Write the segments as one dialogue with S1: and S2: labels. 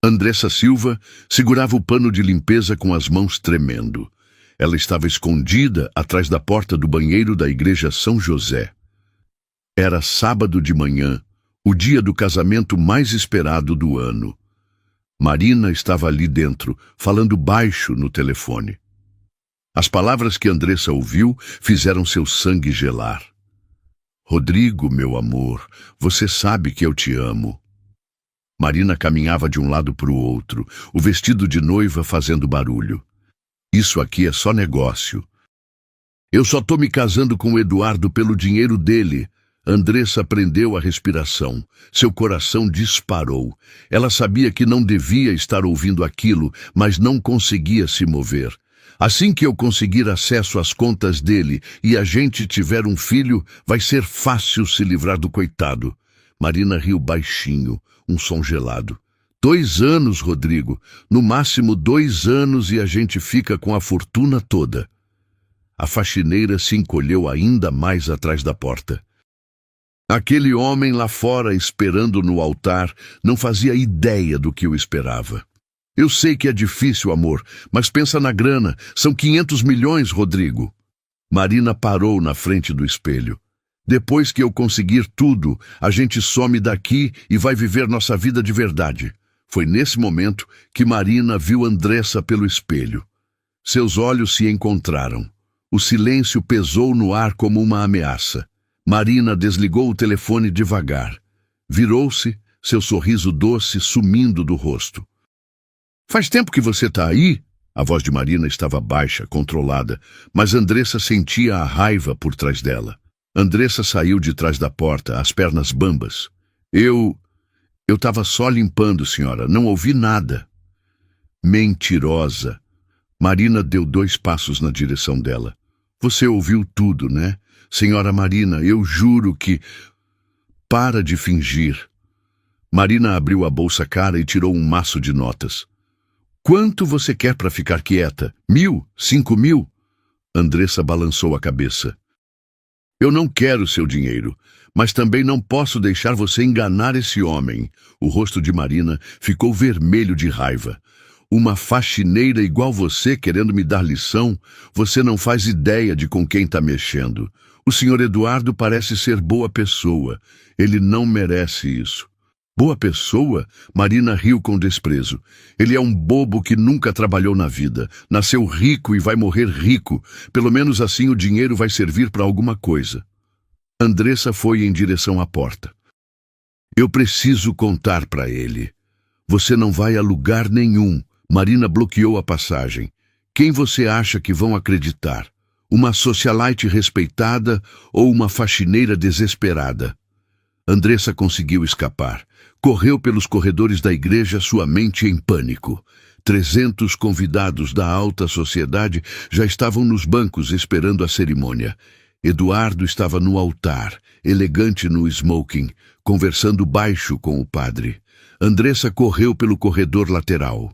S1: Andressa Silva segurava o pano de limpeza com as mãos tremendo. Ela estava escondida atrás da porta do banheiro da igreja São José. Era sábado de manhã, o dia do casamento mais esperado do ano. Marina estava ali dentro, falando baixo no telefone. As palavras que Andressa ouviu fizeram seu sangue gelar. Rodrigo, meu amor, você sabe que eu te amo. Marina caminhava de um lado para o outro, o vestido de noiva fazendo barulho. Isso aqui é só negócio. Eu só tô me casando com o Eduardo pelo dinheiro dele. Andressa prendeu a respiração. Seu coração disparou. Ela sabia que não devia estar ouvindo aquilo, mas não conseguia se mover. Assim que eu conseguir acesso às contas dele e a gente tiver um filho, vai ser fácil se livrar do coitado. Marina riu baixinho, um som gelado. 2 anos, Rodrigo. No máximo 2 anos e a gente fica com a fortuna toda. A faxineira se encolheu ainda mais atrás da porta. Aquele homem lá fora esperando no altar não fazia ideia do que o esperava. Eu sei que é difícil, amor, mas pensa na grana. São 500 milhões, Rodrigo. Marina parou na frente do espelho. Depois que eu conseguir tudo, a gente some daqui e vai viver nossa vida de verdade. Foi nesse momento que Marina viu Andressa pelo espelho. Seus olhos se encontraram. O silêncio pesou no ar como uma ameaça. Marina desligou o telefone devagar. Virou-se, seu sorriso doce sumindo do rosto. Faz tempo que você tá aí? A voz de Marina estava baixa, controlada, mas Andressa sentia a raiva por trás dela. Andressa saiu de trás da porta, as pernas bambas. Eu estava só limpando, senhora. Não ouvi nada. Mentirosa. Marina deu 2 passos na direção dela. Você ouviu tudo, né? Senhora Marina, eu juro que... Para de fingir. Marina abriu a bolsa cara e tirou um maço de notas. Quanto você quer para ficar quieta? 1.000? 5.000? Andressa balançou a cabeça. Eu não quero seu dinheiro, mas também não posso deixar você enganar esse homem. O rosto de Marina ficou vermelho de raiva. Uma faxineira igual você querendo me dar lição? Você não faz ideia de com quem está mexendo. O senhor Eduardo parece ser boa pessoa. Ele não merece isso. Boa pessoa? Marina riu com desprezo. Ele é um bobo que nunca trabalhou na vida. Nasceu rico e vai morrer rico. Pelo menos assim o dinheiro vai servir para alguma coisa. Andressa foi em direção à porta. Eu preciso contar para ele. Você não vai a lugar nenhum. Marina bloqueou a passagem. Quem você acha que vão acreditar? Uma socialite respeitada ou uma faxineira desesperada? Andressa conseguiu escapar. Correu pelos corredores da igreja, sua mente em pânico. 300 convidados da alta sociedade já estavam nos bancos esperando a cerimônia. Eduardo estava no altar, elegante no smoking, conversando baixo com o padre. Andressa correu pelo corredor lateral.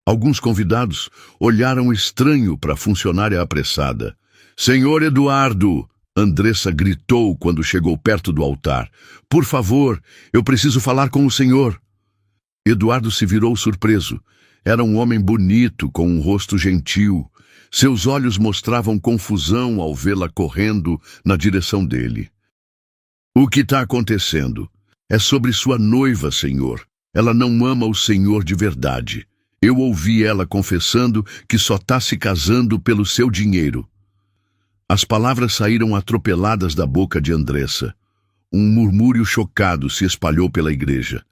S1: Alguns convidados olharam estranho para a funcionária apressada. Senhor Eduardo! Andressa gritou quando chegou perto do altar. Por favor, eu preciso falar com o senhor. Eduardo se virou surpreso. Era um homem bonito, com um rosto gentil. Seus olhos mostravam confusão ao vê-la correndo na direção dele. O que está acontecendo? É sobre sua noiva, senhor. Ela não ama o senhor de verdade. Eu ouvi ela confessando que só está se casando pelo seu dinheiro. As palavras saíram atropeladas da boca de Andressa. Um murmúrio chocado se espalhou pela igreja.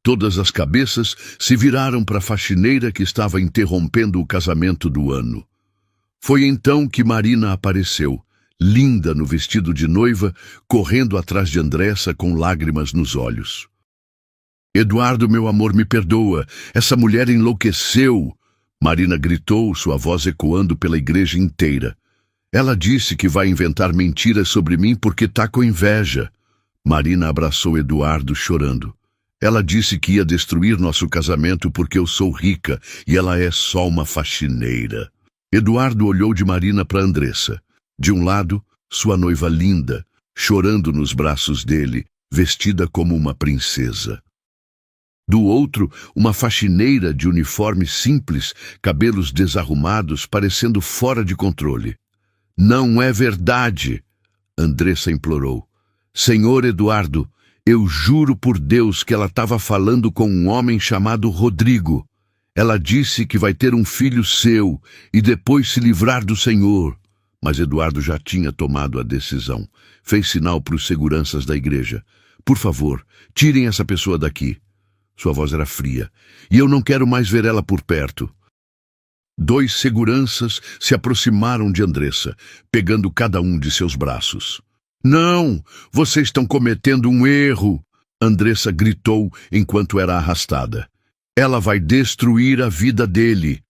S1: Todas as cabeças se viraram para a faxineira que estava interrompendo o casamento do ano. Foi então que Marina apareceu, linda no vestido de noiva, correndo atrás de Andressa com lágrimas nos olhos. Eduardo, meu amor, me perdoa. Essa mulher enlouqueceu. Marina gritou, sua voz ecoando pela igreja inteira. Ela disse que vai inventar mentiras sobre mim porque tá com inveja. Marina abraçou Eduardo chorando. Ela disse que ia destruir nosso casamento porque eu sou rica e ela é só uma faxineira. Eduardo olhou de Marina para Andressa. De um lado, sua noiva linda, chorando nos braços dele, vestida como uma princesa. Do outro, uma faxineira de uniforme simples, cabelos desarrumados, parecendo fora de controle. Não é verdade, Andressa implorou. Senhor Eduardo, eu juro por Deus que ela estava falando com um homem chamado Rodrigo. Ela disse que vai ter um filho seu e depois se livrar do Senhor. Mas Eduardo já tinha tomado a decisão. Fez sinal para os seguranças da igreja. Por favor, tirem essa pessoa daqui. Sua voz era fria. E eu não quero mais ver ela por perto. 2 seguranças se aproximaram de Andressa, pegando cada um de seus braços. Não, vocês estão cometendo um erro, Andressa gritou enquanto era arrastada. Ela vai destruir a vida dele.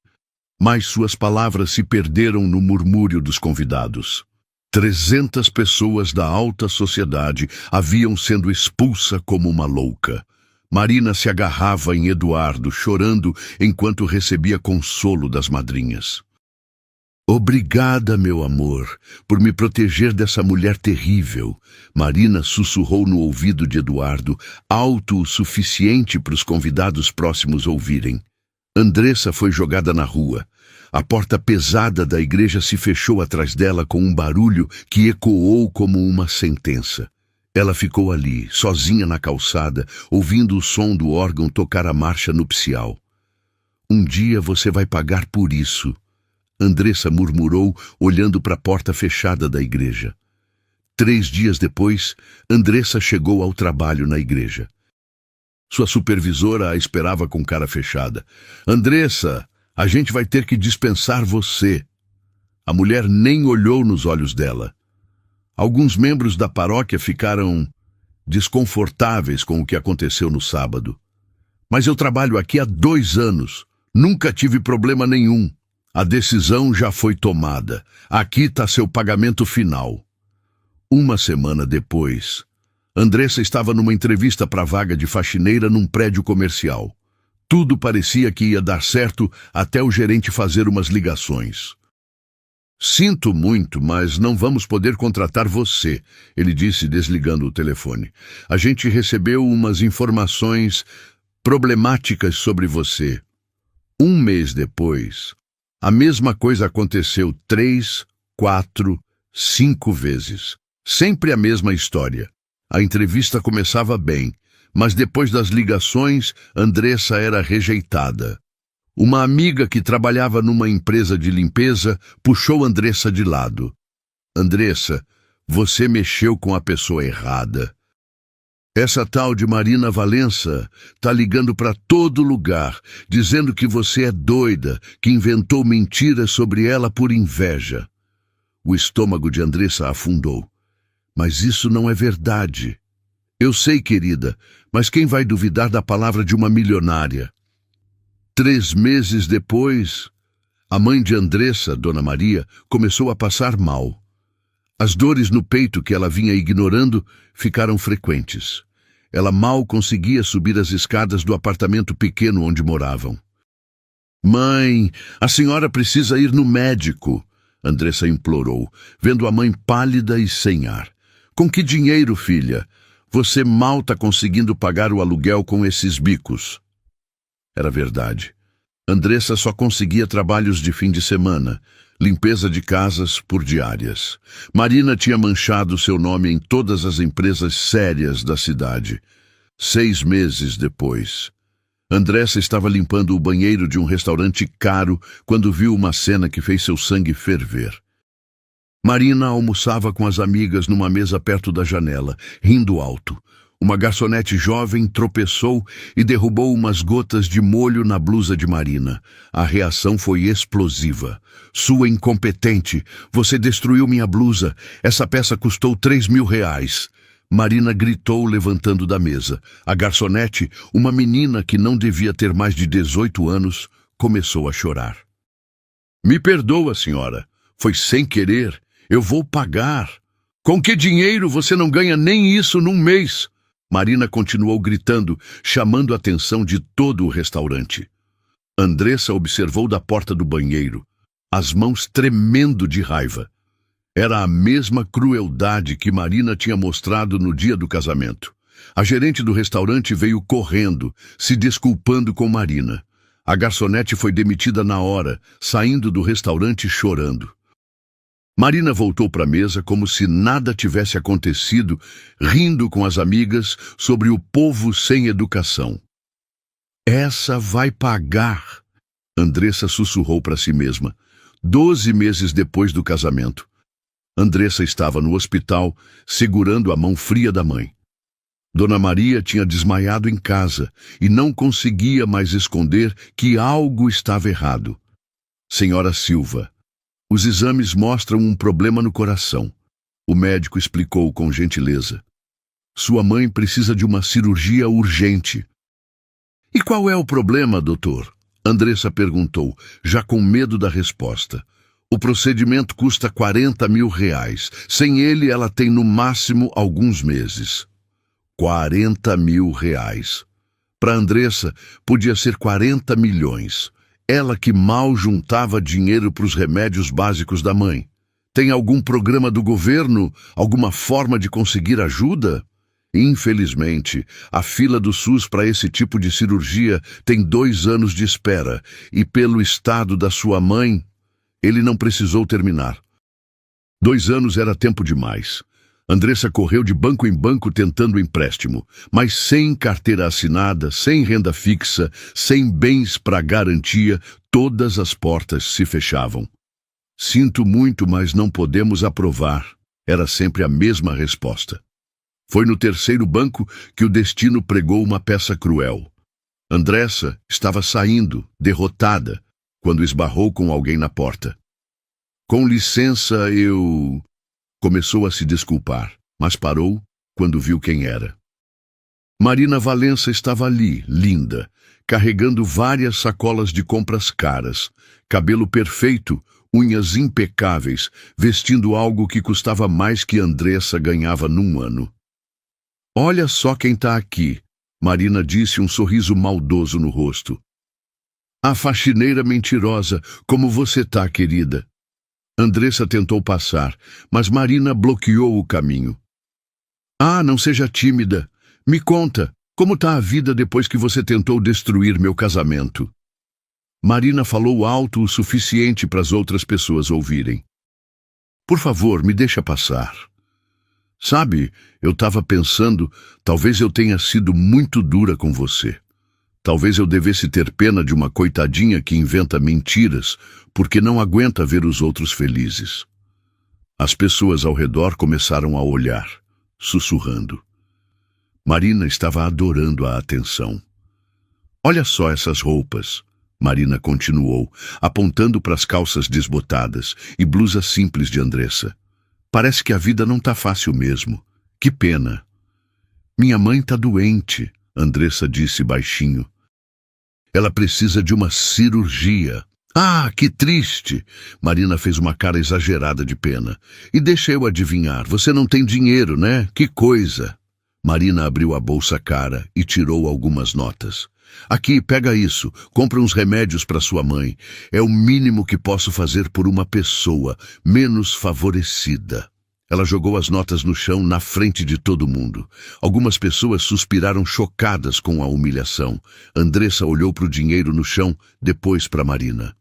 S1: Mas suas palavras se perderam no murmúrio dos convidados. 300 pessoas da alta sociedade haviam sendo expulsas como uma louca. Marina se agarrava em Eduardo, chorando enquanto recebia consolo das madrinhas. Obrigada, meu amor, por me proteger dessa mulher terrível. Marina sussurrou no ouvido de Eduardo, alto o suficiente para os convidados próximos ouvirem. Andressa foi jogada na rua. A porta pesada da igreja se fechou atrás dela com um barulho que ecoou como uma sentença. Ela ficou ali, sozinha na calçada, ouvindo o som do órgão tocar a marcha nupcial. Um dia você vai pagar por isso, Andressa murmurou, olhando para a porta fechada da igreja. 3 dias depois, Andressa chegou ao trabalho na igreja. Sua supervisora a esperava com cara fechada. Andressa, a gente vai ter que dispensar você. A mulher nem olhou nos olhos dela. Alguns membros da paróquia ficaram desconfortáveis com o que aconteceu no sábado. Mas eu trabalho aqui há 2 anos. Nunca tive problema nenhum. A decisão já foi tomada. Aqui está seu pagamento final. 1 semana depois, Andressa estava numa entrevista para a vaga de faxineira num prédio comercial. Tudo parecia que ia dar certo até o gerente fazer umas ligações. Sinto muito, mas não vamos poder contratar você, ele disse desligando o telefone. A gente recebeu umas informações problemáticas sobre você. 1 mês depois, a mesma coisa aconteceu 3, 4, 5 vezes. Sempre a mesma história. A entrevista começava bem, mas depois das ligações, Andressa era rejeitada. Uma amiga que trabalhava numa empresa de limpeza puxou Andressa de lado. Andressa, você mexeu com a pessoa errada. Essa tal de Marina Valença tá ligando para todo lugar, dizendo que você é doida, que inventou mentiras sobre ela por inveja. O estômago de Andressa afundou. Mas isso não é verdade. Eu sei, querida, mas quem vai duvidar da palavra de uma milionária? 3 meses depois, a mãe de Andressa, Dona Maria, começou a passar mal. As dores no peito que ela vinha ignorando ficaram frequentes. Ela mal conseguia subir as escadas do apartamento pequeno onde moravam. Mãe, a senhora precisa ir no médico, Andressa implorou, vendo a mãe pálida e sem ar. Com que dinheiro, filha? Você mal está conseguindo pagar o aluguel com esses bicos. Era verdade. Andressa só conseguia trabalhos de fim de semana, limpeza de casas por diárias. Marina tinha manchado seu nome em todas as empresas sérias da cidade. 6 meses depois, Andressa estava limpando o banheiro de um restaurante caro quando viu uma cena que fez seu sangue ferver. Marina almoçava com as amigas numa mesa perto da janela, rindo alto. Uma garçonete jovem tropeçou e derrubou umas gotas de molho na blusa de Marina. A reação foi explosiva. Sua incompetente! Você destruiu minha blusa. Essa peça custou 3.000 reais. Marina gritou levantando da mesa. A garçonete, uma menina que não devia ter mais de 18 anos, começou a chorar. Me perdoa, senhora. Foi sem querer. Eu vou pagar. Com que dinheiro você não ganha nem isso num mês? Marina continuou gritando, chamando a atenção de todo o restaurante. Andressa observou da porta do banheiro, as mãos tremendo de raiva. Era a mesma crueldade que Marina tinha mostrado no dia do casamento. A gerente do restaurante veio correndo, se desculpando com Marina. A garçonete foi demitida na hora, saindo do restaurante chorando. Marina voltou para a mesa como se nada tivesse acontecido, rindo com as amigas sobre o povo sem educação. Essa vai pagar, Andressa sussurrou para si mesma. 12 meses depois do casamento. Andressa estava no hospital, segurando a mão fria da mãe. Dona Maria tinha desmaiado em casa e não conseguia mais esconder que algo estava errado. Senhora Silva, os exames mostram um problema no coração. O médico explicou com gentileza. Sua mãe precisa de uma cirurgia urgente. E qual é o problema, doutor? Andressa perguntou, já com medo da resposta. O procedimento custa R$40 mil. Sem ele, ela tem no máximo alguns meses. R$40 mil. Para Andressa, podia ser 40 milhões. Ela que mal juntava dinheiro para os remédios básicos da mãe. Tem algum programa do governo? Alguma forma de conseguir ajuda? Infelizmente, a fila do SUS para esse tipo de cirurgia tem 2 anos de espera e, pelo estado da sua mãe, ele não precisou terminar. 2 anos era tempo demais. Andressa correu de banco em banco tentando empréstimo, mas sem carteira assinada, sem renda fixa, sem bens para garantia, todas as portas se fechavam. Sinto muito, mas não podemos aprovar. Era sempre a mesma resposta. Foi no 3º banco que o destino pregou uma peça cruel. Andressa estava saindo, derrotada, quando esbarrou com alguém na porta. Com licença, eu... Começou a se desculpar, mas parou quando viu quem era. Marina Valença estava ali, linda, carregando várias sacolas de compras caras, cabelo perfeito, unhas impecáveis, vestindo algo que custava mais que Andressa ganhava num ano. Olha só quem está aqui, Marina disse, um sorriso maldoso no rosto. A faxineira mentirosa, como você tá, querida? Andressa tentou passar, mas Marina bloqueou o caminho. Ah, não seja tímida. Me conta, como tá a vida depois que você tentou destruir meu casamento? Marina falou alto o suficiente para as outras pessoas ouvirem. Por favor, me deixa passar. Sabe, eu estava pensando, talvez eu tenha sido muito dura com você. Talvez eu devesse ter pena de uma coitadinha que inventa mentiras, porque não aguenta ver os outros felizes. As pessoas ao redor começaram a olhar, sussurrando. Marina estava adorando a atenção. Olha só essas roupas, Marina continuou, apontando para as calças desbotadas e blusa simples de Andressa. Parece que a vida não tá fácil mesmo. Que pena. Minha mãe tá doente, Andressa disse baixinho. Ela precisa de uma cirurgia. Ah, que triste! Marina fez uma cara exagerada de pena. E deixa eu adivinhar, você não tem dinheiro, né? Que coisa! Marina abriu a bolsa cara e tirou algumas notas. Aqui, pega isso, compra uns remédios para sua mãe. É o mínimo que posso fazer por uma pessoa menos favorecida. Ela jogou as notas no chão na frente de todo mundo. Algumas pessoas suspiraram chocadas com a humilhação. Andressa olhou para o dinheiro no chão, depois para Marina.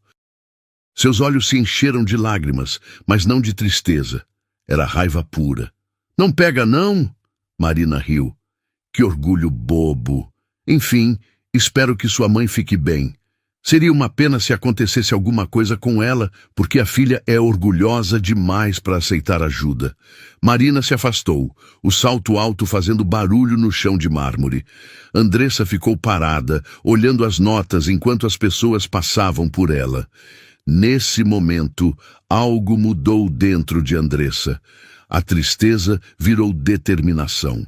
S1: Seus olhos se encheram de lágrimas, mas não de tristeza. Era raiva pura. Não pega, não? Marina riu. Que orgulho bobo. Enfim, espero que sua mãe fique bem. Seria uma pena se acontecesse alguma coisa com ela, porque a filha é orgulhosa demais para aceitar ajuda. Marina se afastou, o salto alto fazendo barulho no chão de mármore. Andressa ficou parada, olhando as notas enquanto as pessoas passavam por ela. Nesse momento, algo mudou dentro de Andressa. A tristeza virou determinação.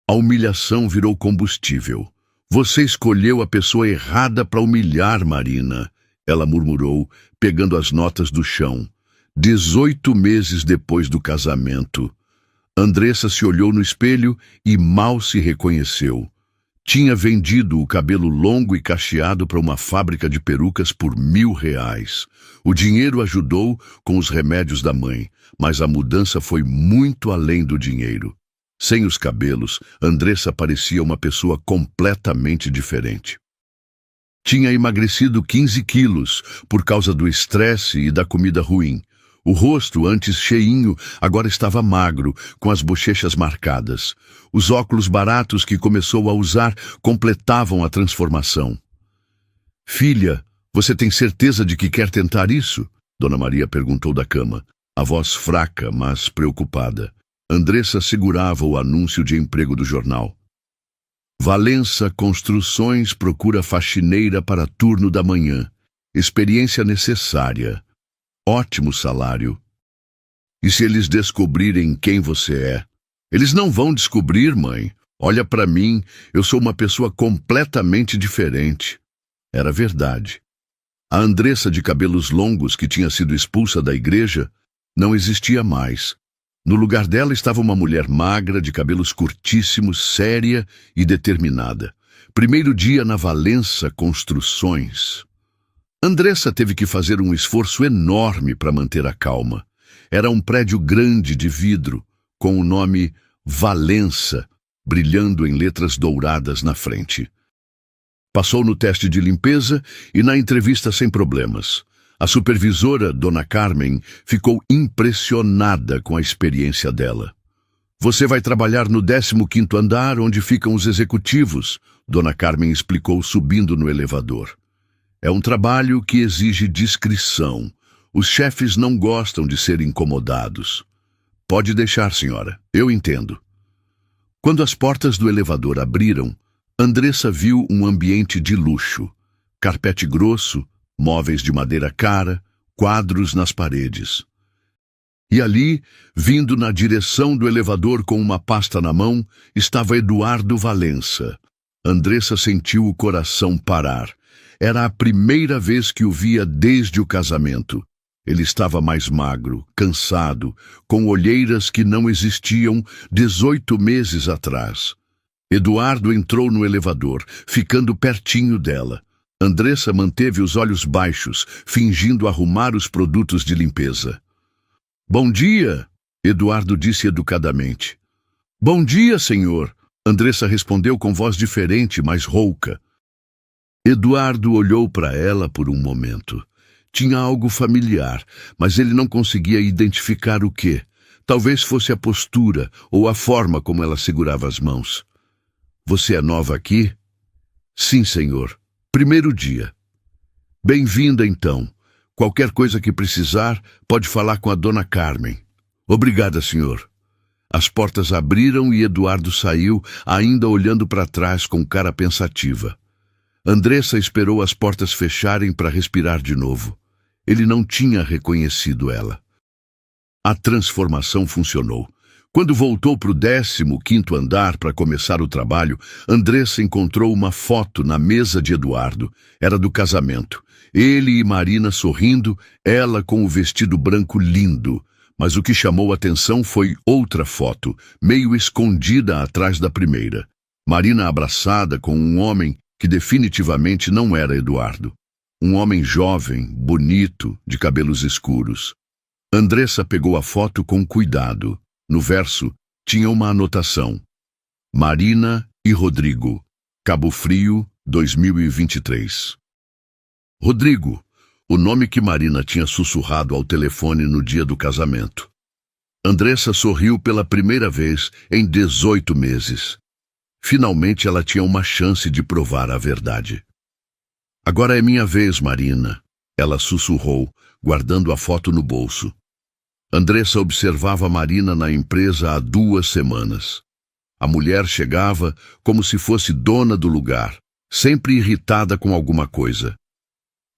S1: A humilhação virou combustível. Você escolheu a pessoa errada para humilhar, Marina, ela murmurou, pegando as notas do chão. 18 meses depois do casamento. Andressa se olhou no espelho e mal se reconheceu. Tinha vendido o cabelo longo e cacheado para uma fábrica de perucas por R$1.000. O dinheiro ajudou com os remédios da mãe, mas a mudança foi muito além do dinheiro. Sem os cabelos, Andressa parecia uma pessoa completamente diferente. Tinha emagrecido 15 quilos por causa do estresse e da comida ruim. O rosto, antes cheinho, agora estava magro, com as bochechas marcadas. Os óculos baratos que começou a usar completavam a transformação. "Filha, você tem certeza de que quer tentar isso?" Dona Maria perguntou da cama, a voz fraca, mas preocupada. Andressa segurava o anúncio de emprego do jornal. "Valença Construções procura faxineira para turno da manhã. Experiência necessária. Ótimo salário." "E se eles descobrirem quem você é?" "Eles não vão descobrir, mãe. Olha para mim, eu sou uma pessoa completamente diferente." Era verdade. A Andressa de cabelos longos, que tinha sido expulsa da igreja, não existia mais. No lugar dela estava uma mulher magra, de cabelos curtíssimos, séria e determinada. Primeiro dia na Valença Construções. Andressa teve que fazer um esforço enorme para manter a calma. Era um prédio grande de vidro, com o nome Valença, brilhando em letras douradas na frente. Passou no teste de limpeza e na entrevista sem problemas. A supervisora, Dona Carmen, ficou impressionada com a experiência dela. "Você vai trabalhar no 15º andar, onde ficam os executivos", Dona Carmen explicou subindo no elevador. "É um trabalho que exige discrição. Os chefes não gostam de ser incomodados." "Pode deixar, senhora. Eu entendo." Quando as portas do elevador abriram, Andressa viu um ambiente de luxo. Carpete grosso, móveis de madeira cara, quadros nas paredes. E ali, vindo na direção do elevador com uma pasta na mão, estava Eduardo Valença. Andressa sentiu o coração parar. Era a primeira vez que o via desde o casamento. Ele estava mais magro, cansado, com olheiras que não existiam 18 meses atrás. Eduardo entrou no elevador, ficando pertinho dela. Andressa manteve os olhos baixos, fingindo arrumar os produtos de limpeza. "Bom dia", Eduardo disse educadamente. "Bom dia, senhor", Andressa respondeu com voz diferente, mais rouca. Eduardo olhou para ela por um momento. Tinha algo familiar, mas ele não conseguia identificar o quê. Talvez fosse a postura ou a forma como ela segurava as mãos. "Você é nova aqui?" "Sim, senhor. Primeiro dia." "Bem-vinda, então. Qualquer coisa que precisar, pode falar com a Dona Carmen." "Obrigada, senhor." As portas abriram e Eduardo saiu, ainda olhando para trás com cara pensativa. Andressa esperou as portas fecharem para respirar de novo. Ele não tinha reconhecido ela. A transformação funcionou. Quando voltou para o 15º andar para começar o trabalho, Andressa encontrou uma foto na mesa de Eduardo. Era do casamento. Ele e Marina sorrindo, ela com o vestido branco lindo. Mas o que chamou a atenção foi outra foto, meio escondida atrás da primeira. Marina abraçada com um homem que definitivamente não era Eduardo. Um homem jovem, bonito, de cabelos escuros. Andressa pegou a foto com cuidado. No verso, tinha uma anotação: Marina e Rodrigo, Cabo Frio, 2023. Rodrigo, o nome que Marina tinha sussurrado ao telefone no dia do casamento. Andressa sorriu pela primeira vez em 18 meses. Finalmente ela tinha uma chance de provar a verdade. "Agora é minha vez, Marina", ela sussurrou, guardando a foto no bolso. Andressa observava Marina na empresa há 2 semanas. A mulher chegava como se fosse dona do lugar, sempre irritada com alguma coisa.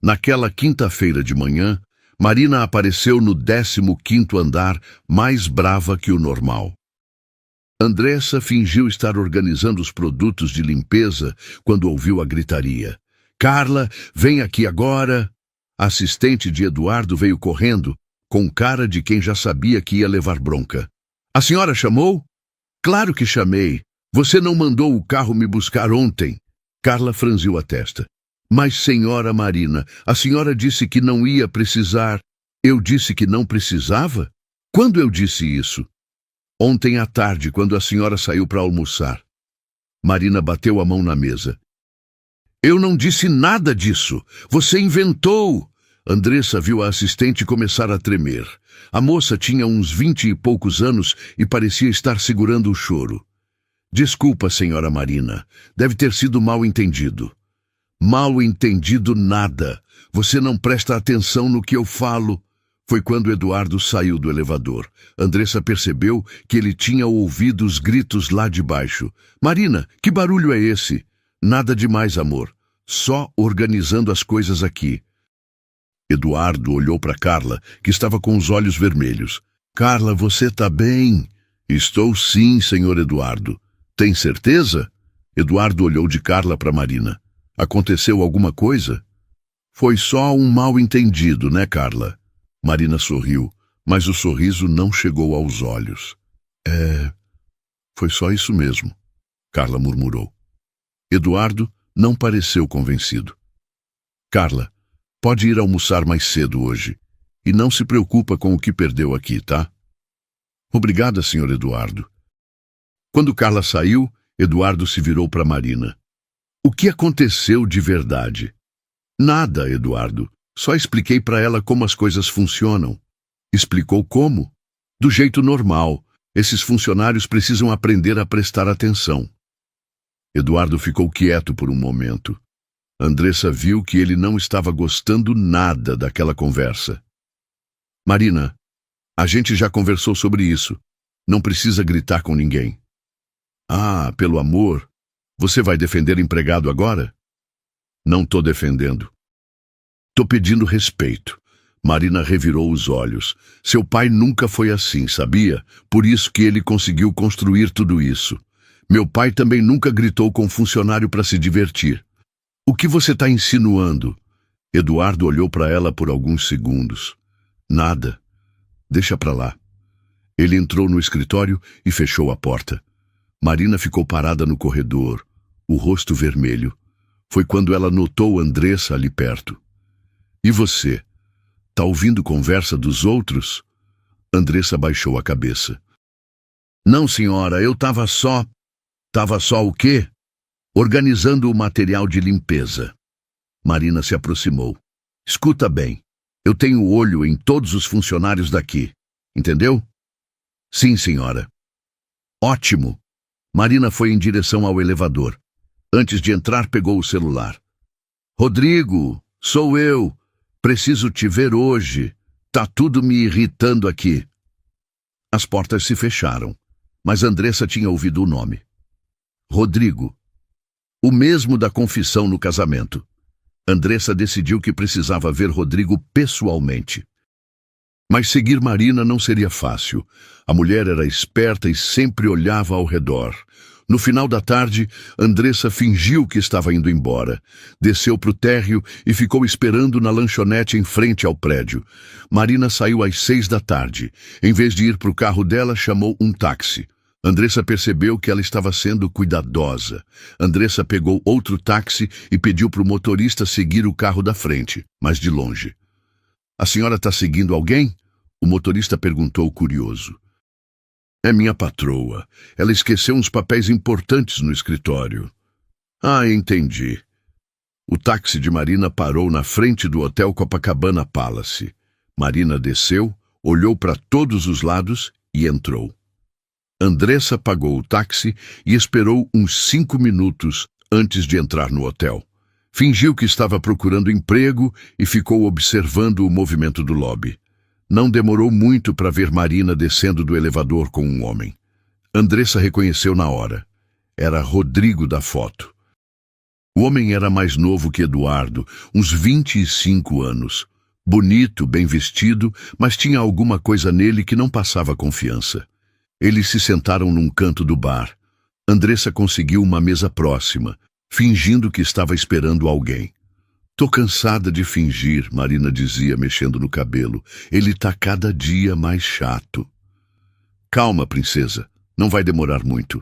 S1: Naquela quinta-feira de manhã, Marina apareceu no 15º andar, mais brava que o normal. Andressa fingiu estar organizando os produtos de limpeza quando ouviu a gritaria. "Carla, vem aqui agora!" A assistente de Eduardo veio correndo, com cara de quem já sabia que ia levar bronca. "A senhora chamou?" "Claro que chamei. Você não mandou o carro me buscar ontem." Carla franziu a testa. "Mas, senhora Marina, a senhora disse que não ia precisar." "Eu disse que não precisava? Quando eu disse isso?" Ontem à tarde, quando a senhora saiu para almoçar. Marina bateu a mão na mesa. Eu não disse nada disso. Você inventou. Andressa viu a assistente começar a tremer. A moça tinha uns 20 e poucos anos e parecia estar segurando o choro. Desculpa, senhora Marina. Deve ter sido mal entendido. Mal entendido nada. Você não presta atenção no que eu falo. Foi quando Eduardo saiu do elevador. Andressa percebeu que ele tinha ouvido os gritos lá de baixo. Marina, que barulho é esse? Nada demais, amor. Só organizando as coisas aqui. Eduardo olhou para Carla, que estava com os olhos vermelhos. Carla, você tá bem? Estou sim, senhor Eduardo. Tem certeza? Eduardo olhou de Carla para Marina. Aconteceu alguma coisa? Foi só um mal-entendido, né, Carla? Marina sorriu, mas o sorriso não chegou aos olhos. Foi só isso mesmo, Carla murmurou. Eduardo não pareceu convencido. Carla, pode ir almoçar mais cedo hoje. E não se preocupa com o que perdeu aqui, tá? Obrigada, senhor Eduardo. Quando Carla saiu, Eduardo se virou para Marina. O que aconteceu de verdade? Nada, Eduardo. Só expliquei para ela como as coisas funcionam. Explicou como? Do jeito normal. Esses funcionários precisam aprender a prestar atenção. Eduardo ficou quieto por um momento. Andressa viu que ele não estava gostando nada daquela conversa. Marina, a gente já conversou sobre isso. Não precisa gritar com ninguém. Ah, pelo amor, você vai defender empregado agora? Não tô defendendo. Tô pedindo respeito. Marina revirou os olhos. Seu pai nunca foi assim, sabia? Por isso que ele conseguiu construir tudo isso. Meu pai também nunca gritou com um funcionário para se divertir. O que você está insinuando? Eduardo olhou para ela por alguns segundos. Nada. Deixa para lá. Ele entrou no escritório e fechou a porta. Marina ficou parada no corredor, o rosto vermelho. Foi quando ela notou Andressa ali perto. E você? Tá ouvindo conversa dos outros? Andressa baixou a cabeça. Não, senhora, eu tava só... Tava só o quê? Organizando o material de limpeza. Marina se aproximou. Escuta bem, eu tenho olho em todos os funcionários daqui. Entendeu? Sim, senhora. Ótimo. Marina foi em direção ao elevador. Antes de entrar, pegou o celular. Rodrigo, sou eu. Preciso te ver hoje. Tá tudo me irritando aqui. As portas se fecharam, mas Andressa tinha ouvido o nome. Rodrigo. O mesmo da confissão no casamento. Andressa decidiu que precisava ver Rodrigo pessoalmente. Mas seguir Marina não seria fácil. A mulher era esperta e sempre olhava ao redor. No final da tarde, Andressa fingiu que estava indo embora. Desceu para o térreo e ficou esperando na lanchonete em frente ao prédio. Marina saiu às 6 da tarde. Em vez de ir para o carro dela, chamou um táxi. Andressa percebeu que ela estava sendo cuidadosa. Andressa pegou outro táxi e pediu para o motorista seguir o carro da frente, mas de longe. A senhora está seguindo alguém? O motorista perguntou curioso. É minha patroa. Ela esqueceu uns papéis importantes no escritório. Ah, entendi. O táxi de Marina parou na frente do Hotel Copacabana Palace. Marina desceu, olhou para todos os lados e entrou. Andressa pagou o táxi e esperou uns 5 minutos antes de entrar no hotel. Fingiu que estava procurando emprego e ficou observando o movimento do lobby. Não demorou muito para ver Marina descendo do elevador com um homem. Andressa reconheceu na hora. Era Rodrigo da foto. O homem era mais novo que Eduardo, uns 25 anos. Bonito, bem vestido, mas tinha alguma coisa nele que não passava confiança. Eles se sentaram num canto do bar. Andressa conseguiu uma mesa próxima, fingindo que estava esperando alguém. Tô cansada de fingir, Marina dizia, mexendo no cabelo. Ele tá cada dia mais chato. Calma, princesa. Não vai demorar muito.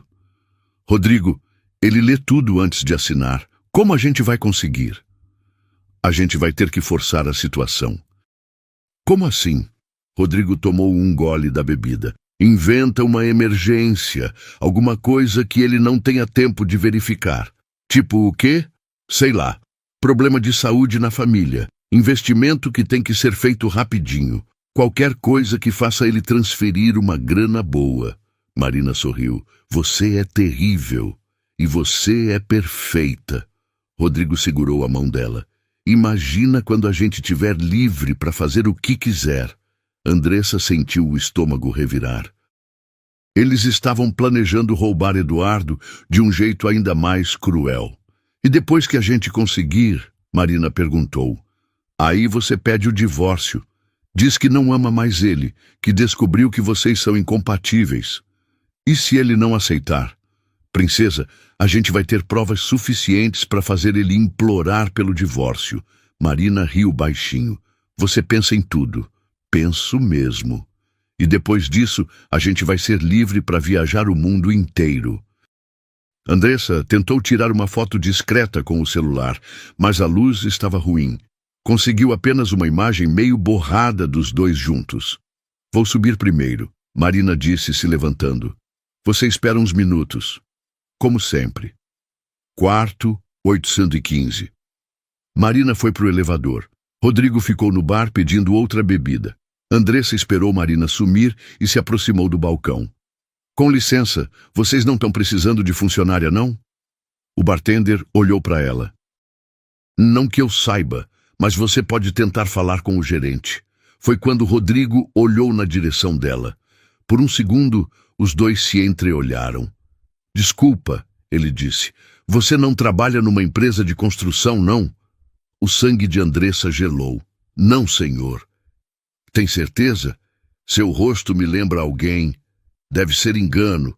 S1: Rodrigo, ele lê tudo antes de assinar. Como a gente vai conseguir? A gente vai ter que forçar a situação. Como assim? Rodrigo tomou um gole da bebida. Inventa uma emergência, alguma coisa que ele não tenha tempo de verificar. Tipo o quê? Sei lá. Problema de saúde na família. Investimento que tem que ser feito rapidinho. Qualquer coisa que faça ele transferir uma grana boa. Marina sorriu. Você é terrível. E você é perfeita. Rodrigo segurou a mão dela. Imagina quando a gente estiver livre para fazer o que quiser. Andressa sentiu o estômago revirar. Eles estavam planejando roubar Eduardo de um jeito ainda mais cruel. E depois que a gente conseguir, Marina perguntou, aí você pede o divórcio. Diz que não ama mais ele, que descobriu que vocês são incompatíveis. E se ele não aceitar? Princesa, a gente vai ter provas suficientes para fazer ele implorar pelo divórcio. Marina riu baixinho. Você pensa em tudo. Penso mesmo. E depois disso, a gente vai ser livre para viajar o mundo inteiro. Andressa tentou tirar uma foto discreta com o celular, mas a luz estava ruim. Conseguiu apenas uma imagem meio borrada dos dois juntos. Vou subir primeiro, Marina disse, se levantando. Você espera uns minutos. Como sempre. Quarto 815. Marina foi para o elevador. Rodrigo ficou no bar pedindo outra bebida. Andressa esperou Marina sumir e se aproximou do balcão. Com licença, vocês não estão precisando de funcionária, não? O bartender olhou para ela. Não que eu saiba, mas você pode tentar falar com o gerente. Foi quando Rodrigo olhou na direção dela. Por um segundo, os dois se entreolharam. Desculpa, ele disse. Você não trabalha numa empresa de construção, não? O sangue de Andressa gelou. Não, senhor. Tem certeza? Seu rosto me lembra alguém. Deve ser engano.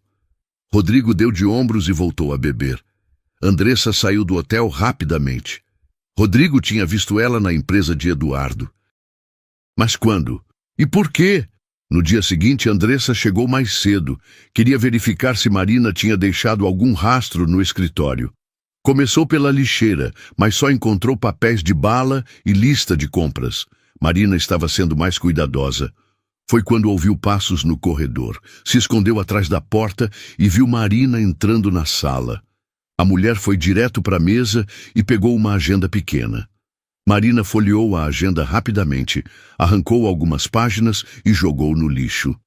S1: Rodrigo deu de ombros e voltou a beber. Andressa saiu do hotel rapidamente. Rodrigo tinha visto ela na empresa de Eduardo. Mas quando? E por quê? No dia seguinte, Andressa chegou mais cedo. Queria verificar se Marina tinha deixado algum rastro no escritório. Começou pela lixeira, mas só encontrou papéis de bala e lista de compras. Marina estava sendo mais cuidadosa. Foi quando ouviu passos no corredor. Se escondeu atrás da porta e viu Marina entrando na sala. A mulher foi direto para a mesa e pegou uma agenda pequena. Marina folheou a agenda rapidamente, arrancou algumas páginas e jogou no lixo.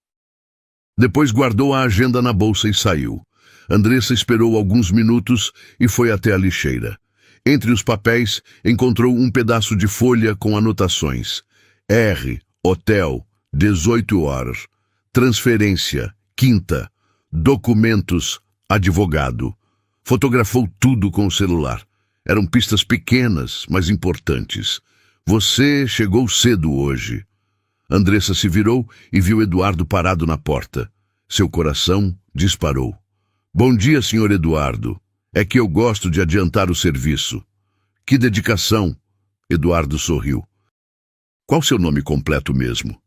S1: Depois guardou a agenda na bolsa e saiu. Andressa esperou alguns minutos e foi até a lixeira. Entre os papéis, encontrou um pedaço de folha com anotações. R, hotel, 18 horas. Transferência, quinta. Documentos, advogado. Fotografou tudo com o celular. Eram pistas pequenas, mas importantes. Você chegou cedo hoje. Andressa se virou e viu Eduardo parado na porta. Seu coração disparou. Bom dia, senhor Eduardo. É que eu gosto de adiantar o serviço. Que dedicação. Eduardo sorriu. Qual seu nome completo mesmo?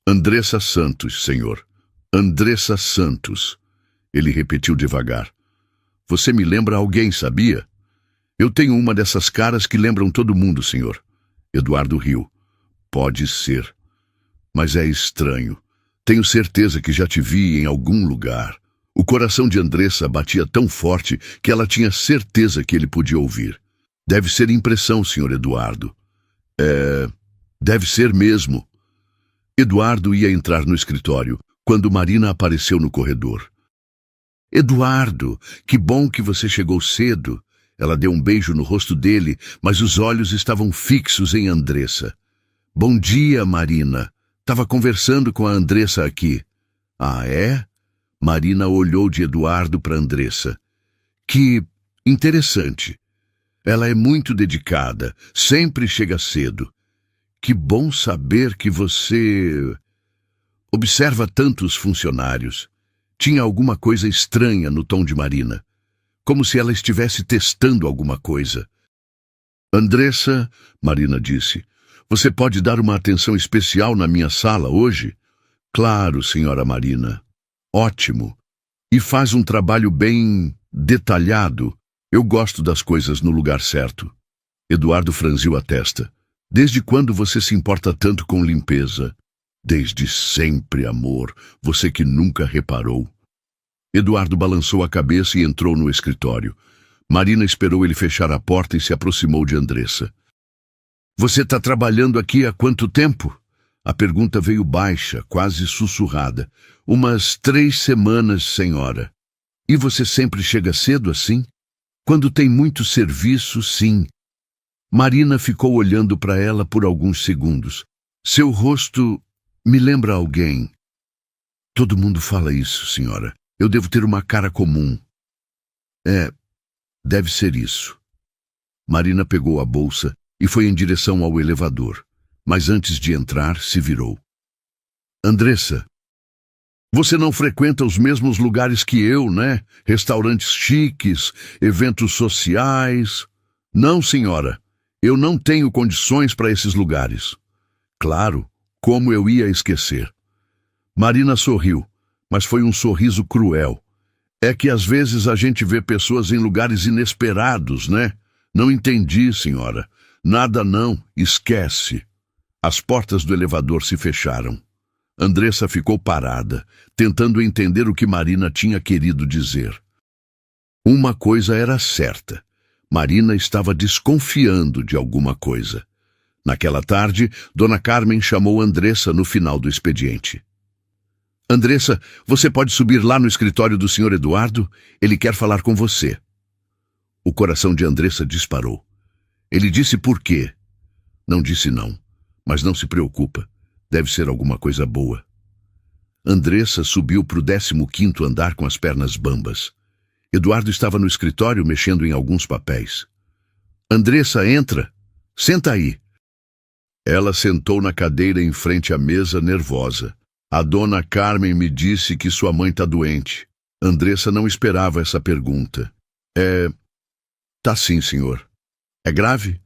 S1: Andressa Santos, senhor. Andressa Santos. Ele repetiu devagar. Você me lembra alguém, sabia? Eu tenho uma dessas caras que lembram todo mundo, senhor. Eduardo riu. Pode ser. Mas é estranho. Tenho certeza que já te vi em algum lugar. O coração de Andressa batia tão forte que ela tinha certeza que ele podia ouvir. Deve ser impressão, senhor Eduardo. Deve ser mesmo. Eduardo ia entrar no escritório quando Marina apareceu no corredor. Eduardo, que bom que você chegou cedo. Ela deu um beijo no rosto dele, mas os olhos estavam fixos em Andressa. Bom dia, Marina. Tava conversando com a Andressa aqui. Ah, é? Marina olhou de Eduardo para Andressa. Que interessante. Ela é muito dedicada, sempre chega cedo. Que bom saber que você observa tantos funcionários. Tinha alguma coisa estranha no tom de Marina. Como se ela estivesse testando alguma coisa. Andressa, Marina disse, você pode dar uma atenção especial na minha sala hoje? Claro, senhora Marina. Ótimo. E faz um trabalho bem detalhado. Eu gosto das coisas no lugar certo. Eduardo franziu a testa. Desde quando você se importa tanto com limpeza? Desde sempre, amor, você que nunca reparou. Eduardo balançou a cabeça e entrou no escritório. Marina esperou ele fechar a porta e se aproximou de Andressa. Você está trabalhando aqui há quanto tempo? A pergunta veio baixa, quase sussurrada. Umas 3 semanas, senhora. E você sempre chega cedo assim? Quando tem muito serviço, sim. Marina ficou olhando para ela por alguns segundos. Seu rosto me lembra alguém. Todo mundo fala isso, senhora. Eu devo ter uma cara comum. Deve ser isso. Marina pegou a bolsa e foi em direção ao elevador. Mas antes de entrar, se virou. Andressa, você não frequenta os mesmos lugares que eu, né? Restaurantes chiques, eventos sociais. Não, senhora. Eu não tenho condições para esses lugares. Claro, como eu ia esquecer? Marina sorriu, mas foi um sorriso cruel. É que às vezes a gente vê pessoas em lugares inesperados, né? Não entendi, senhora. Nada não, esquece. As portas do elevador se fecharam. Andressa ficou parada, tentando entender o que Marina tinha querido dizer. Uma coisa era certa. Marina estava desconfiando de alguma coisa. Naquela tarde, Dona Carmen chamou Andressa no final do expediente. Andressa, você pode subir lá no escritório do Sr. Eduardo? Ele quer falar com você. O coração de Andressa disparou. Ele disse por quê? Não disse não, mas não se preocupa. Deve ser alguma coisa boa. Andressa subiu para o 15º andar com as pernas bambas. Eduardo estava no escritório mexendo em alguns papéis. Andressa, entra. Senta aí. Ela sentou na cadeira em frente à mesa, nervosa. A Dona Carmen me disse que sua mãe está doente. Andressa não esperava essa pergunta. Tá sim, senhor. É grave?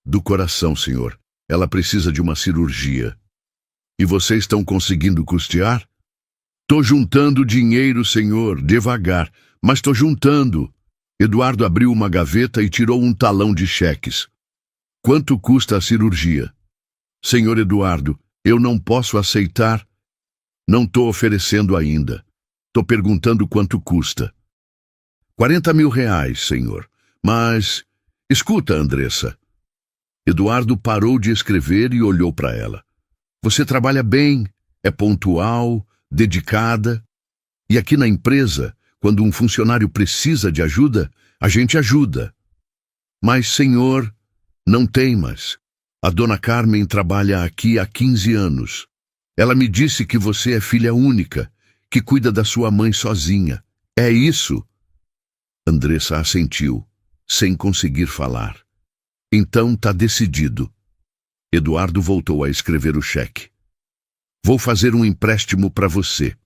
S1: Do coração, senhor. Ela precisa de uma cirurgia. E vocês estão conseguindo custear? Tô juntando dinheiro, senhor, devagar, mas tô juntando. Eduardo abriu uma gaveta e tirou um talão de cheques. Quanto custa a cirurgia? Senhor Eduardo, eu não posso aceitar. Não tô oferecendo ainda. Tô perguntando quanto custa. 40 mil reais, senhor. Mas... Escuta, Andressa. Eduardo parou de escrever e olhou para ela. Você trabalha bem, é pontual, dedicada. E aqui na empresa, quando um funcionário precisa de ajuda, a gente ajuda. Mas, senhor, não temas. A Dona Carmen trabalha aqui há 15 anos. Ela me disse que você é filha única, que cuida da sua mãe sozinha. É isso? Andressa assentiu, sem conseguir falar. Então tá decidido. Eduardo voltou a escrever o cheque. Vou fazer um empréstimo para você.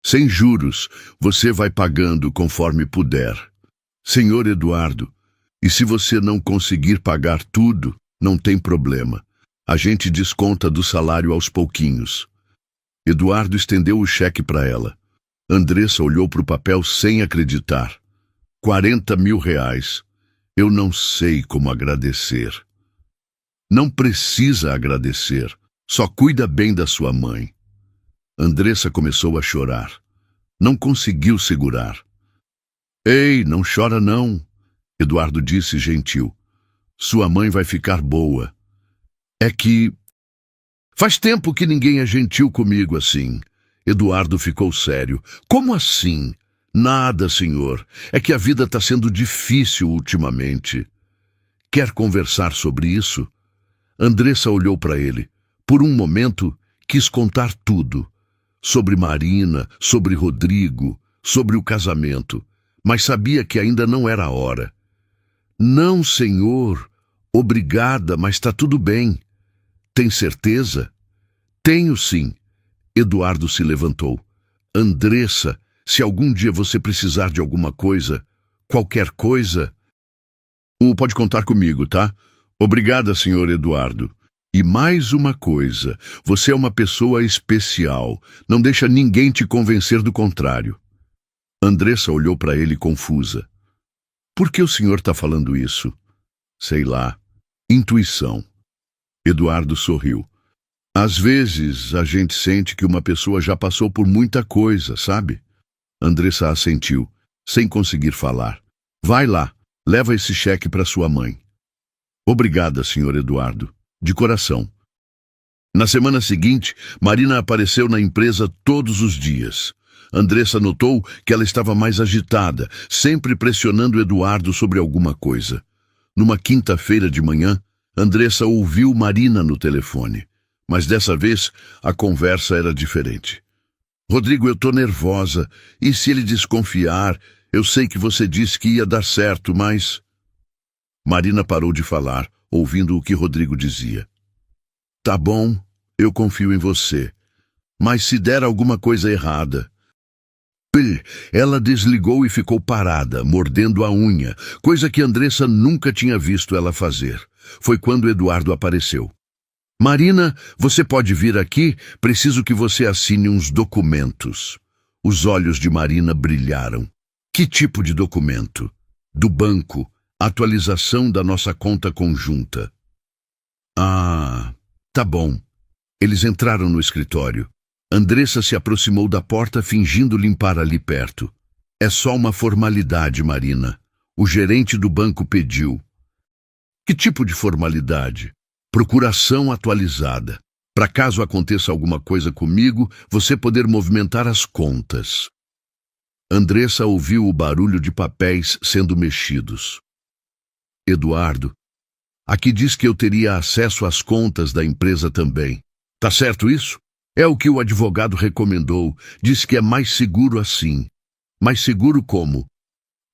S1: Sem juros, você vai pagando conforme puder. Senhor Eduardo, e se você não conseguir pagar tudo, não tem problema. A gente desconta do salário aos pouquinhos. Eduardo estendeu o cheque para ela. Andressa olhou para o papel sem acreditar. 40 mil reais. Eu não sei como agradecer. Não precisa agradecer. Só cuida bem da sua mãe. Andressa começou a chorar. Não conseguiu segurar. Ei, não chora não, Eduardo disse gentil. Sua mãe vai ficar boa. É que... Faz tempo que ninguém é gentil comigo assim. Eduardo ficou sério. Como assim? Nada, senhor. É que a vida está sendo difícil ultimamente. Quer conversar sobre isso? Andressa olhou para ele. Por um momento, quis contar tudo. Sobre Marina, sobre Rodrigo, sobre o casamento. Mas sabia que ainda não era a hora. Não, senhor. Obrigada, mas está tudo bem. Tem certeza? Tenho sim. Eduardo se levantou. Andressa, se algum dia você precisar de alguma coisa, qualquer coisa... Pode contar comigo, tá? Obrigada, senhor Eduardo. E mais uma coisa, você é uma pessoa especial. Não deixa ninguém te convencer do contrário. Andressa olhou para ele confusa. Por que o senhor está falando isso? Sei lá. Intuição. Eduardo sorriu. Às vezes, a gente sente que uma pessoa já passou por muita coisa, sabe? Andressa assentiu, sem conseguir falar. Vai lá, leva esse cheque para sua mãe. Obrigada, Sr. Eduardo. De coração. Na semana seguinte, Marina apareceu na empresa todos os dias. Andressa notou que ela estava mais agitada, sempre pressionando Eduardo sobre alguma coisa. Numa quinta-feira de manhã, Andressa ouviu Marina no telefone. Mas dessa vez, a conversa era diferente. Rodrigo, eu tô nervosa. E se ele desconfiar? Eu sei que você disse que ia dar certo, mas... Marina parou de falar, ouvindo o que Rodrigo dizia. Tá bom, eu confio em você. Mas se der alguma coisa errada... Ela desligou e ficou parada, mordendo a unha, coisa que Andressa nunca tinha visto ela fazer. Foi quando Eduardo apareceu. Marina, você pode vir aqui? Preciso que você assine uns documentos. Os olhos de Marina brilharam. Que tipo de documento? Do banco. Atualização da nossa conta conjunta. Ah, tá bom. Eles entraram no escritório. Andressa se aproximou da porta fingindo limpar ali perto. É só uma formalidade, Marina. O gerente do banco pediu. Que tipo de formalidade? Procuração atualizada. Para caso aconteça alguma coisa comigo, você poder movimentar as contas. Andressa ouviu o barulho de papéis sendo mexidos. Eduardo, aqui diz que eu teria acesso às contas da empresa também. Tá certo isso? É o que o advogado recomendou. Diz que é mais seguro assim. Mais seguro como?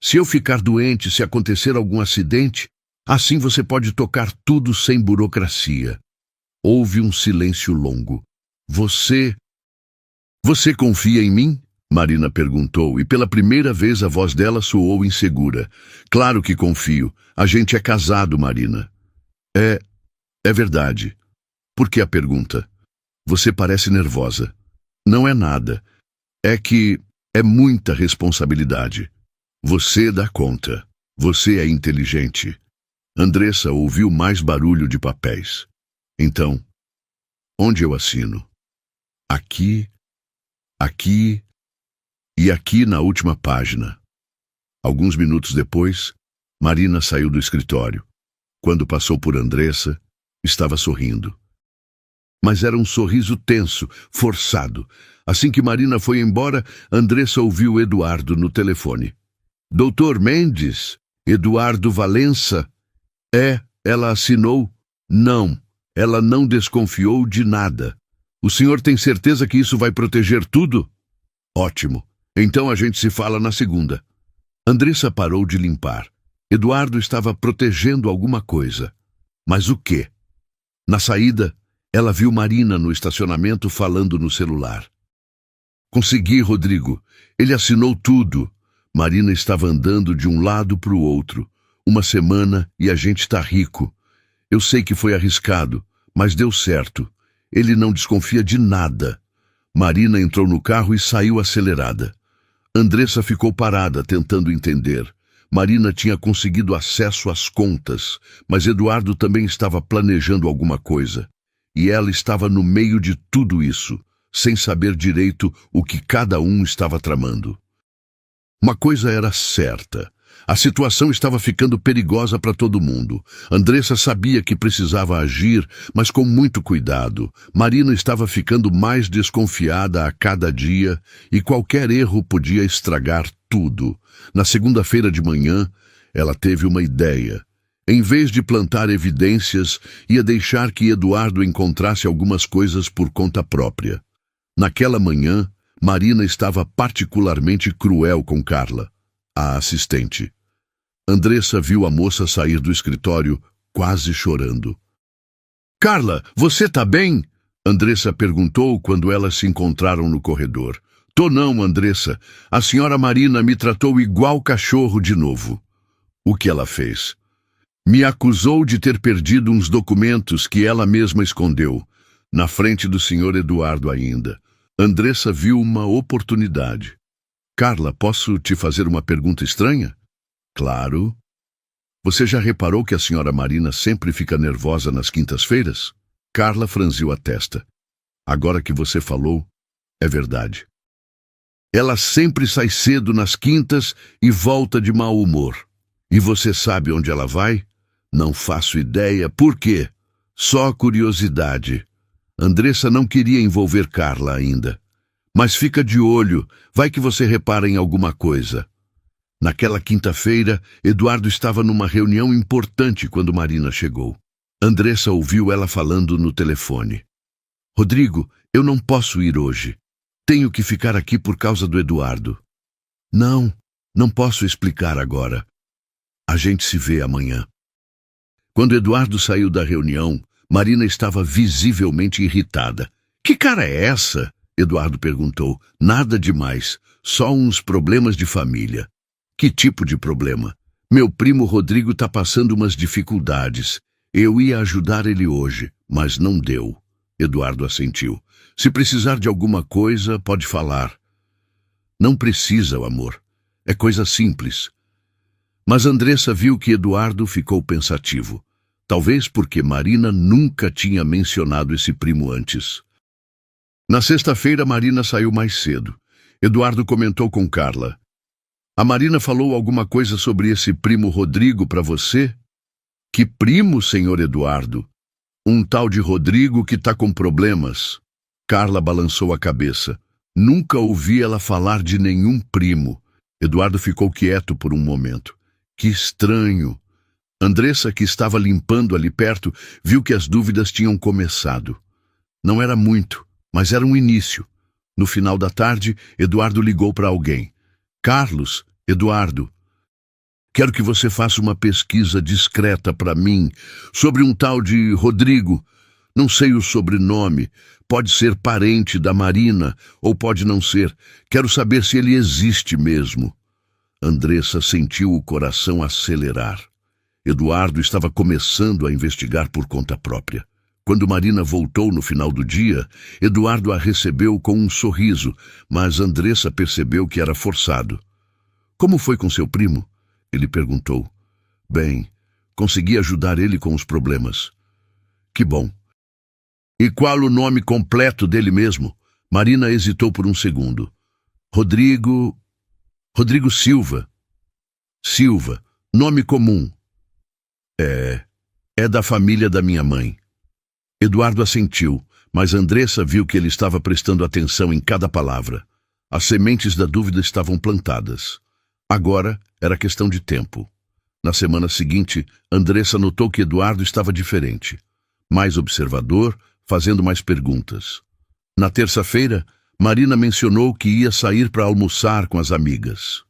S1: Se eu ficar doente, se acontecer algum acidente, assim você pode tocar tudo sem burocracia. Houve um silêncio longo. Você confia em mim? Marina perguntou, e pela primeira vez a voz dela soou insegura. Claro que confio. A gente é casado, Marina. É verdade. Por que a pergunta? Você parece nervosa. Não é nada. É que é muita responsabilidade. Você dá conta. Você é inteligente. Andressa ouviu mais barulho de papéis. Então, onde eu assino? Aqui, aqui e aqui na última página. Alguns minutos depois, Marina saiu do escritório. Quando passou por Andressa, estava sorrindo. Mas era um sorriso tenso, forçado. Assim que Marina foi embora, Andressa ouviu Eduardo no telefone. Doutor Mendes? Eduardo Valença? Ela assinou? Não, ela não desconfiou de nada. O senhor tem certeza que isso vai proteger tudo? Ótimo. Então a gente se fala na segunda. Andressa parou de limpar. Eduardo estava protegendo alguma coisa. Mas o quê? Na saída, ela viu Marina no estacionamento falando no celular. Consegui, Rodrigo. Ele assinou tudo. Marina estava andando de um lado para o outro. Uma semana e a gente está rico. Eu sei que foi arriscado, mas deu certo. Ele não desconfia de nada. Marina entrou no carro e saiu acelerada. Andressa ficou parada, tentando entender. Marina tinha conseguido acesso às contas, mas Eduardo também estava planejando alguma coisa. E ela estava no meio de tudo isso, sem saber direito o que cada um estava tramando. Uma coisa era certa. A situação estava ficando perigosa para todo mundo. Andressa sabia que precisava agir, mas com muito cuidado. Marina estava ficando mais desconfiada a cada dia e qualquer erro podia estragar tudo. Na segunda-feira de manhã, ela teve uma ideia. Em vez de plantar evidências, ia deixar que Eduardo encontrasse algumas coisas por conta própria. Naquela manhã, Marina estava particularmente cruel com Carla, a assistente. Andressa viu a moça sair do escritório, quase chorando. Carla, você tá bem? Andressa perguntou quando elas se encontraram no corredor. Tô não, Andressa. A senhora Marina me tratou igual cachorro de novo. O que ela fez? Me acusou de ter perdido uns documentos que ela mesma escondeu, na frente do senhor Eduardo ainda. Andressa viu uma oportunidade. Carla, posso te fazer uma pergunta estranha? Claro. Você já reparou que a senhora Marina sempre fica nervosa nas quintas-feiras? Carla franziu a testa. Agora que você falou, é verdade. Ela sempre sai cedo nas quintas e volta de mau humor. E você sabe onde ela vai? Não faço ideia. Por quê? Só curiosidade. Andressa não queria envolver Carla ainda. Mas fica de olho, vai que você repara em alguma coisa. Naquela quinta-feira, Eduardo estava numa reunião importante quando Marina chegou. Andressa ouviu ela falando no telefone. Rodrigo, eu não posso ir hoje. Tenho que ficar aqui por causa do Eduardo. Não posso explicar agora. A gente se vê amanhã. Quando Eduardo saiu da reunião, Marina estava visivelmente irritada. Que cara é essa? Eduardo perguntou. Nada demais, só uns problemas de família. Que tipo de problema? Meu primo Rodrigo está passando umas dificuldades. Eu ia ajudar ele hoje, mas não deu. Eduardo assentiu. Se precisar de alguma coisa, pode falar. Não precisa, amor. É coisa simples. Mas Andressa viu que Eduardo ficou pensativo. Talvez porque Marina nunca tinha mencionado esse primo antes. Na sexta-feira, Marina saiu mais cedo. Eduardo comentou com Carla. A Marina falou alguma coisa sobre esse primo Rodrigo para você? Que primo, senhor Eduardo? Um tal de Rodrigo que tá com problemas. Carla balançou a cabeça. Nunca ouvi ela falar de nenhum primo. Eduardo ficou quieto por um momento. Que estranho. Andressa, que estava limpando ali perto, viu que as dúvidas tinham começado. Não era muito, mas era um início. No final da tarde, Eduardo ligou para alguém. Carlos, Eduardo, quero que você faça uma pesquisa discreta para mim sobre um tal de Rodrigo. Não sei o sobrenome. Pode ser parente da Marina ou pode não ser. Quero saber se ele existe mesmo. Andressa sentiu o coração acelerar. Eduardo estava começando a investigar por conta própria. Quando Marina voltou no final do dia, Eduardo a recebeu com um sorriso, mas Andressa percebeu que era forçado. Como foi com seu primo? Ele perguntou. Bem, consegui ajudar ele com os problemas. Que bom. E qual o nome completo dele mesmo? Marina hesitou por um segundo. Rodrigo Silva. Silva, nome comum. É da família da minha mãe. Eduardo assentiu, mas Andressa viu que ele estava prestando atenção em cada palavra. As sementes da dúvida estavam plantadas. Agora era questão de tempo. Na semana seguinte, Andressa notou que Eduardo estava diferente. Mais observador, fazendo mais perguntas. Na terça-feira, Marina mencionou que ia sair para almoçar com as amigas.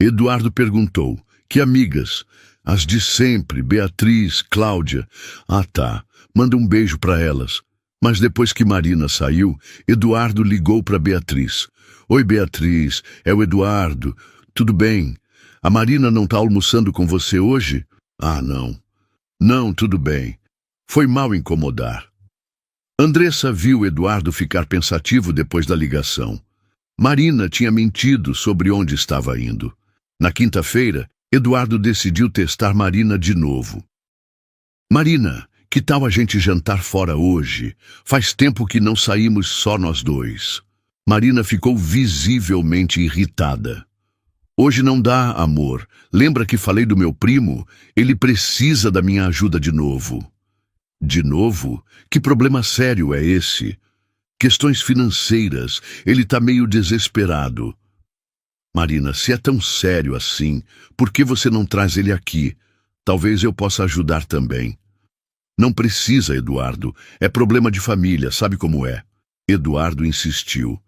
S1: Eduardo perguntou, que amigas? As de sempre, Beatriz, Cláudia. Ah, tá. Manda um beijo para elas. Mas depois que Marina saiu, Eduardo ligou para Beatriz. Oi, Beatriz, é o Eduardo. Tudo bem? A Marina não está almoçando com você hoje? Ah, não. Não, tudo bem. Foi mal incomodar. Andressa viu Eduardo ficar pensativo depois da ligação. Marina tinha mentido sobre onde estava indo. Na quinta-feira, Eduardo decidiu testar Marina de novo. Marina, que tal a gente jantar fora hoje? Faz tempo que não saímos só nós dois. Marina ficou visivelmente irritada. Hoje não dá, amor. Lembra que falei do meu primo? Ele precisa da minha ajuda de novo. De novo? Que problema sério é esse? Questões financeiras. Ele está meio desesperado. Marina, se é tão sério assim, por que você não traz ele aqui? Talvez eu possa ajudar também. Não precisa, Eduardo. É problema de família, sabe como é? Eduardo insistiu.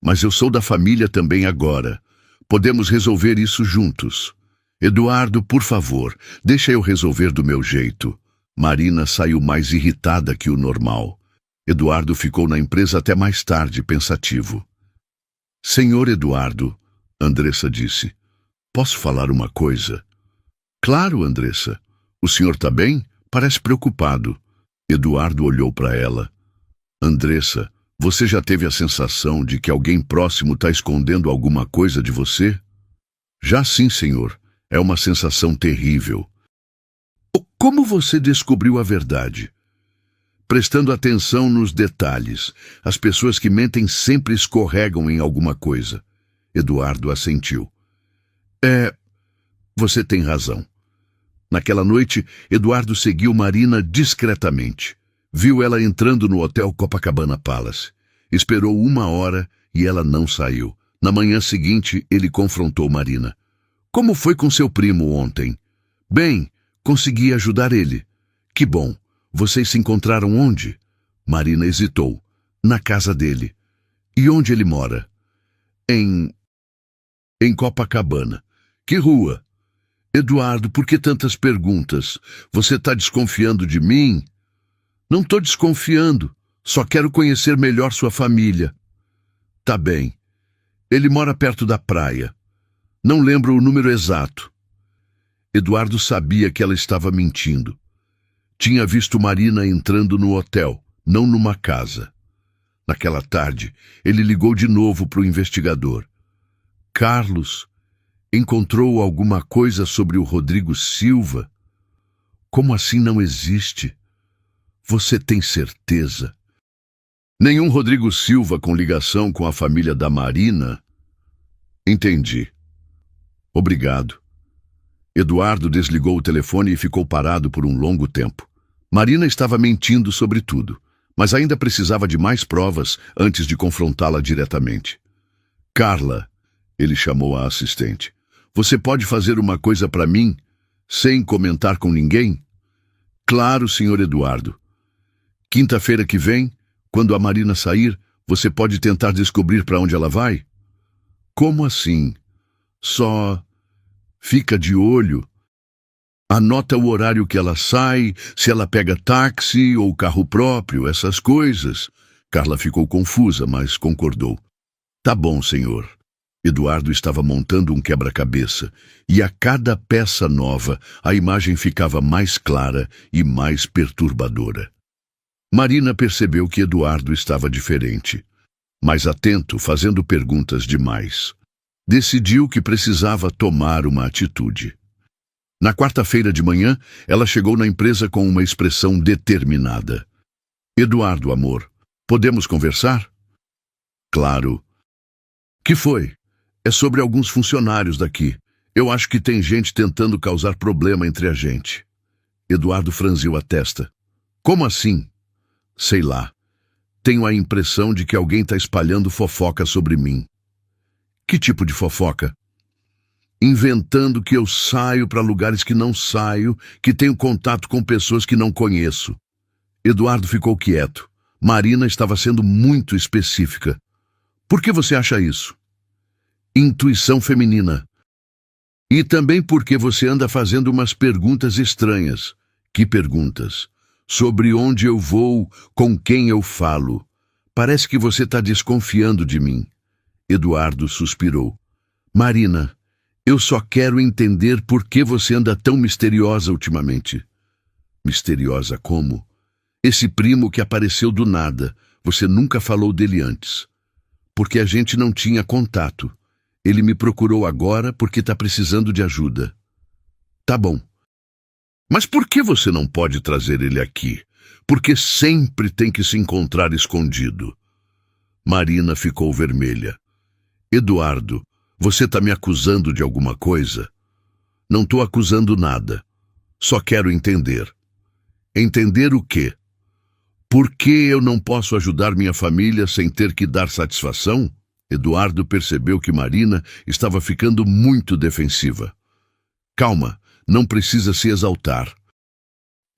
S1: Mas eu sou da família também agora. Podemos resolver isso juntos. Eduardo, por favor, deixa eu resolver do meu jeito. Marina saiu mais irritada que o normal. Eduardo ficou na empresa até mais tarde, pensativo. Senhor Eduardo, Andressa disse, posso falar uma coisa? Claro, Andressa. O senhor está bem? Parece preocupado. Eduardo olhou para ela. Andressa, você já teve a sensação de que alguém próximo está escondendo alguma coisa de você? Já sim, senhor. É uma sensação terrível. Como você descobriu a verdade? prestando atenção nos detalhes. As pessoas que mentem sempre escorregam em alguma coisa. Eduardo assentiu. Você tem razão. Naquela noite, Eduardo seguiu Marina discretamente. Viu ela entrando no hotel Copacabana Palace. Esperou 1 hora e ela não saiu. Na manhã seguinte, ele confrontou Marina. Como foi com seu primo ontem? Bem, consegui ajudar ele. Que bom. Vocês se encontraram onde? Marina hesitou. Na casa dele. E onde ele mora? Em Copacabana. Que rua? Eduardo, por que tantas perguntas? Você está desconfiando de mim? Não estou desconfiando. Só quero conhecer melhor sua família. Tá bem. Ele mora perto da praia. Não lembro o número exato. Eduardo sabia que ela estava mentindo. Tinha visto Marina entrando no hotel, não numa casa. Naquela tarde, ele ligou de novo para o investigador. Carlos, encontrou alguma coisa sobre o Rodrigo Silva? Como assim não existe? Você tem certeza? Nenhum Rodrigo Silva com ligação com a família da Marina? Entendi. Obrigado. Eduardo desligou o telefone e ficou parado por um longo tempo. Marina estava mentindo sobre tudo, mas ainda precisava de mais provas antes de confrontá-la diretamente. Carla, ele chamou a assistente, você pode fazer uma coisa para mim, sem comentar com ninguém? Claro, senhor Eduardo. Quinta-feira que vem, quando a Marina sair, você pode tentar descobrir para onde ela vai? Como assim? Só fica de olho. Anota o horário que ela sai, se ela pega táxi ou carro próprio, essas coisas. Carla ficou confusa, mas concordou. Tá bom, senhor. Eduardo estava montando um quebra-cabeça, e a cada peça nova, a imagem ficava mais clara e mais perturbadora. Marina percebeu que Eduardo estava diferente, mais atento, fazendo perguntas demais. Decidiu que precisava tomar uma atitude. Na quarta-feira de manhã, ela chegou na empresa com uma expressão determinada. Eduardo, amor, podemos conversar? Claro. Que foi? É sobre alguns funcionários daqui. Eu acho que tem gente tentando causar problema entre a gente. Eduardo franziu a testa. Como assim? Sei lá. Tenho a impressão de que alguém está espalhando fofoca sobre mim. Que tipo de fofoca? Inventando que eu saio para lugares que não saio, que tenho contato com pessoas que não conheço. Eduardo ficou quieto. Marina estava sendo muito específica. Por que você acha isso? Intuição feminina. E também porque você anda fazendo umas perguntas estranhas. Que perguntas? Sobre onde eu vou, com quem eu falo. Parece que você está desconfiando de mim. Eduardo suspirou. Marina, eu só quero entender por que você anda tão misteriosa ultimamente. Misteriosa como? Esse primo que apareceu do nada, você nunca falou dele antes. Porque a gente não tinha contato. Ele me procurou agora porque está precisando de ajuda. Tá bom. Mas por que você não pode trazer ele aqui? Porque sempre tem que se encontrar escondido. Marina ficou vermelha. Eduardo, você está me acusando de alguma coisa? Não estou acusando nada. Só quero entender. Entender o quê? Por que eu não posso ajudar minha família sem ter que dar satisfação? Eduardo percebeu que Marina estava ficando muito defensiva. Calma, não precisa se exaltar.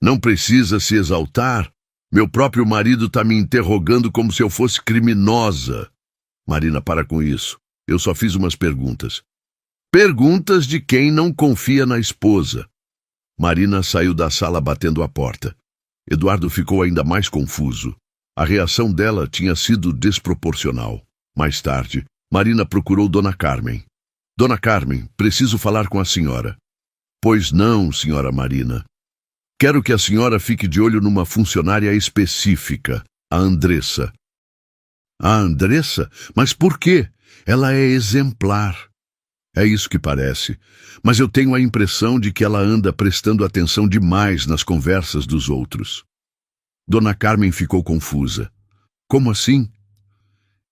S1: Não precisa se exaltar? Meu próprio marido está me interrogando como se eu fosse criminosa. Marina, para com isso. Eu só fiz umas perguntas. Perguntas de quem não confia na esposa. Marina saiu da sala batendo a porta. Eduardo ficou ainda mais confuso. A reação dela tinha sido desproporcional. Mais tarde, Marina procurou Dona Carmen. Dona Carmen, preciso falar com a senhora. Pois não, senhora Marina. Quero que a senhora fique de olho numa funcionária específica, a Andressa. A Andressa? Mas por quê? Ela é exemplar. É isso que parece. Mas eu tenho a impressão de que ela anda prestando atenção demais nas conversas dos outros. Dona Carmen ficou confusa. Como assim?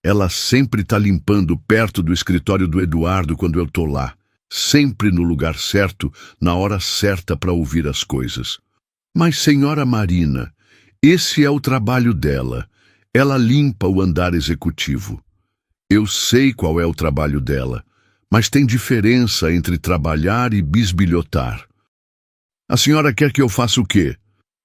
S1: Ela sempre está limpando perto do escritório do Eduardo quando eu tô lá. Sempre no lugar certo, na hora certa para ouvir as coisas. Mas, senhora Marina, esse é o trabalho dela. Ela limpa o andar executivo. Eu sei qual é o trabalho dela, mas tem diferença entre trabalhar e bisbilhotar. A senhora quer que eu faça o quê?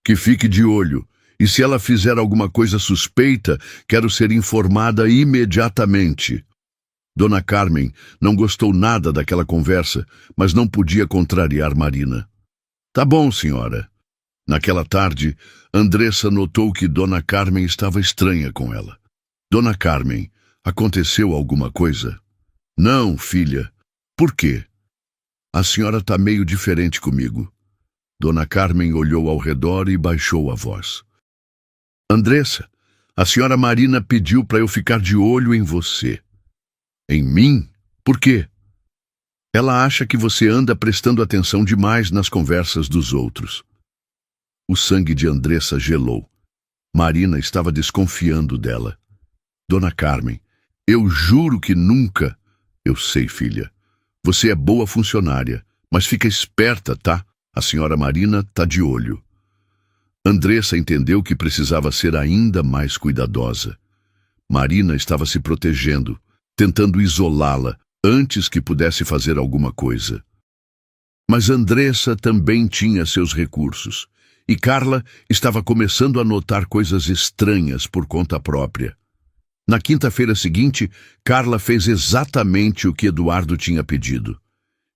S1: Que fique de olho. E se ela fizer alguma coisa suspeita, quero ser informada imediatamente. Dona Carmen não gostou nada daquela conversa, mas não podia contrariar Marina. Tá bom, senhora. Naquela tarde, Andressa notou que Dona Carmen estava estranha com ela. Dona Carmen, aconteceu alguma coisa? Não, filha. Por quê? A senhora está meio diferente comigo. Dona Carmen olhou ao redor e baixou a voz. Andressa, a senhora Marina pediu para eu ficar de olho em você. Em mim? Por quê? Ela acha que você anda prestando atenção demais nas conversas dos outros. O sangue de Andressa gelou. Marina estava desconfiando dela. Dona Carmen, eu juro que nunca... Eu sei, filha. Você é boa funcionária, mas fica esperta, tá? A senhora Marina tá de olho. Andressa entendeu que precisava ser ainda mais cuidadosa. Marina estava se protegendo, tentando isolá-la antes que pudesse fazer alguma coisa. Mas Andressa também tinha seus recursos, e Carla estava começando a notar coisas estranhas por conta própria. Na quinta-feira seguinte, Carla fez exatamente o que Eduardo tinha pedido.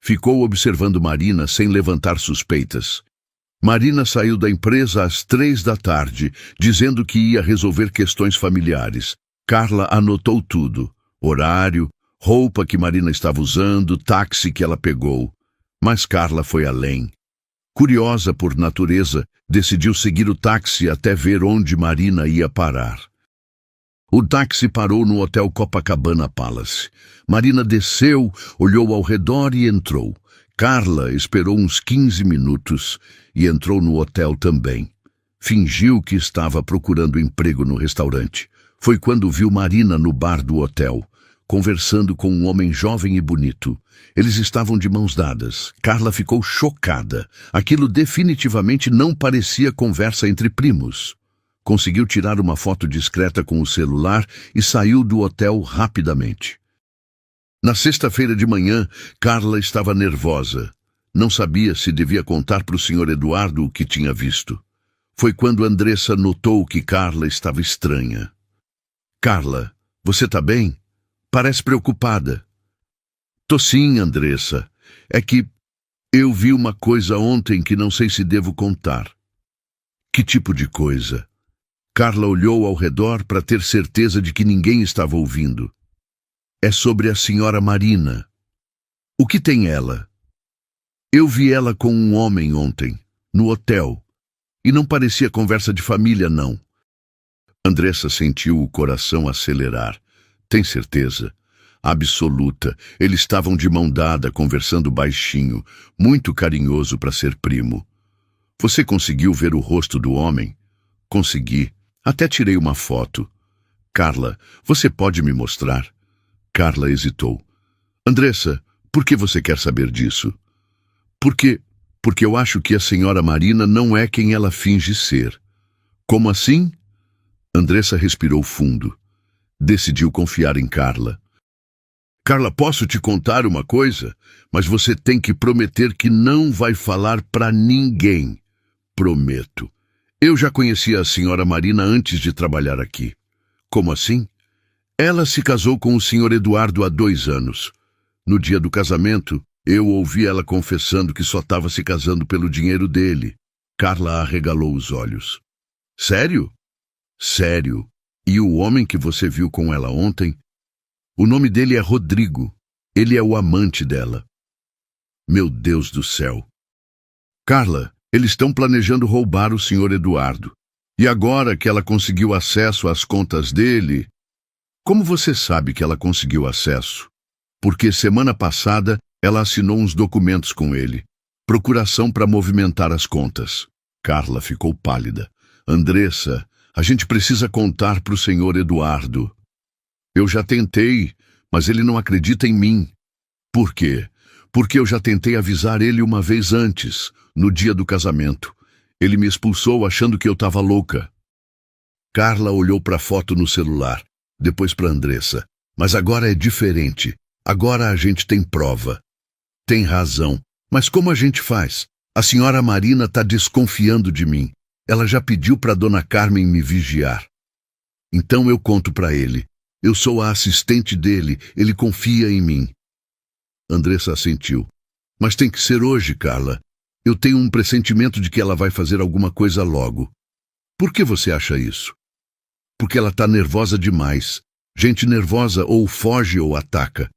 S1: Ficou observando Marina sem levantar suspeitas. Marina saiu da empresa às 3 da tarde, dizendo que ia resolver questões familiares. Carla anotou tudo: horário, roupa que Marina estava usando, táxi que ela pegou. Mas Carla foi além. Curiosa por natureza, decidiu seguir o táxi até ver onde Marina ia parar. O táxi parou no Hotel Copacabana Palace. Marina desceu, olhou ao redor e entrou. Carla esperou uns 15 minutos e entrou no hotel também. Fingiu que estava procurando emprego no restaurante. Foi quando viu Marina no bar do hotel, conversando com um homem jovem e bonito. Eles estavam de mãos dadas. Carla ficou chocada. Aquilo definitivamente não parecia conversa entre primos. Conseguiu tirar uma foto discreta com o celular e saiu do hotel rapidamente. Na sexta-feira de manhã, Carla estava nervosa. Não sabia se devia contar para o Sr. Eduardo o que tinha visto. Foi quando Andressa notou que Carla estava estranha. Carla, você tá bem? Parece preocupada. Tô sim, Andressa. É que eu vi uma coisa ontem que não sei se devo contar. Que tipo de coisa? Carla olhou ao redor para ter certeza de que ninguém estava ouvindo. É sobre a senhora Marina. O que tem ela? Eu vi ela com um homem ontem, no hotel. E não parecia conversa de família, não. Andressa sentiu o coração acelerar. Tem certeza? Absoluta. Eles estavam de mão dada, conversando baixinho, muito carinhoso para ser primo. Você conseguiu ver o rosto do homem? Consegui. Até tirei uma foto. Carla, você pode me mostrar? Carla hesitou. Andressa, por que você quer saber disso? Porque eu acho que a senhora Marina não é quem ela finge ser. Como assim? Andressa respirou fundo. Decidiu confiar em Carla. Carla, posso te contar uma coisa? Mas você tem que prometer que não vai falar para ninguém. Prometo. Eu já conhecia a senhora Marina antes de trabalhar aqui. Como assim? Ela se casou com o Sr. Eduardo há 2 anos. No dia do casamento, eu ouvi ela confessando que só estava se casando pelo dinheiro dele. Carla arregalou os olhos. Sério? Sério. E o homem que você viu com ela ontem? O nome dele é Rodrigo. Ele é o amante dela. Meu Deus do céu. Carla, eles estão planejando roubar o Sr. Eduardo. E agora que ela conseguiu acesso às contas dele... Como você sabe que ela conseguiu acesso? Porque semana passada ela assinou uns documentos com ele. Procuração para movimentar as contas. Carla ficou pálida. Andressa, a gente precisa contar para o senhor Eduardo. Eu já tentei, mas ele não acredita em mim. Por quê? Porque eu já tentei avisar ele uma vez antes, no dia do casamento. Ele me expulsou achando que eu estava louca. Carla olhou para a foto no celular, depois para Andressa. Mas agora é diferente. Agora a gente tem prova. Tem razão. Mas como a gente faz? A senhora Marina está desconfiando de mim. Ela já pediu para Dona Carmen me vigiar. Então eu conto para ele. Eu sou a assistente dele. Ele confia em mim. Andressa assentiu. Mas tem que ser hoje, Carla. Eu tenho um pressentimento de que ela vai fazer alguma coisa logo. Por que você acha isso? Porque ela está nervosa demais. Gente nervosa ou foge ou ataca.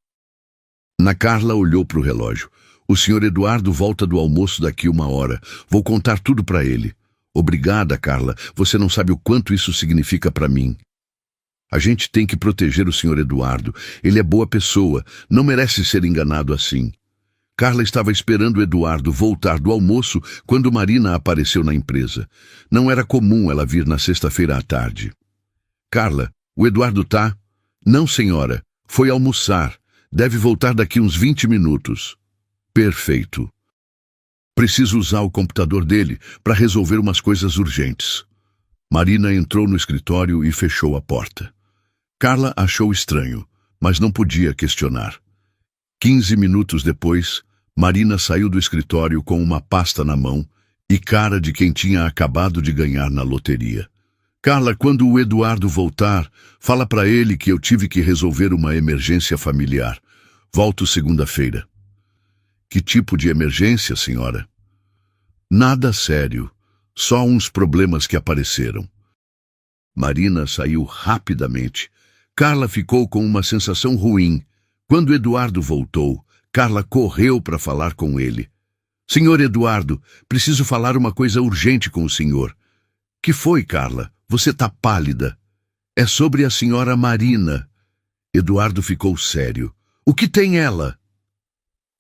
S1: Ana Carla olhou para o relógio. O senhor Eduardo volta do almoço daqui 1 hora. Vou contar tudo para ele. Obrigada, Carla. Você não sabe o quanto isso significa para mim. A gente tem que proteger o senhor Eduardo. Ele é boa pessoa. Não merece ser enganado assim. Carla estava esperando Eduardo voltar do almoço quando Marina apareceu na empresa. Não era comum ela vir na sexta-feira à tarde. Carla, o Eduardo tá? Não, senhora. Foi almoçar. Deve voltar daqui uns 20 minutos. Perfeito. Preciso usar o computador dele para resolver umas coisas urgentes. Marina entrou no escritório e fechou a porta. Carla achou estranho, mas não podia questionar. 15 minutos depois, Marina saiu do escritório com uma pasta na mão e cara de quem tinha acabado de ganhar na loteria. Carla, quando o Eduardo voltar, fala para ele que eu tive que resolver uma emergência familiar. Volto segunda-feira. Que tipo de emergência, senhora? Nada sério. Só uns problemas que apareceram. Marina saiu rapidamente. Carla ficou com uma sensação ruim. Quando Eduardo voltou, Carla correu para falar com ele. Senhor Eduardo, preciso falar uma coisa urgente com o senhor. Que foi, Carla? Você está pálida. É sobre a senhora Marina. Eduardo ficou sério. O que tem ela?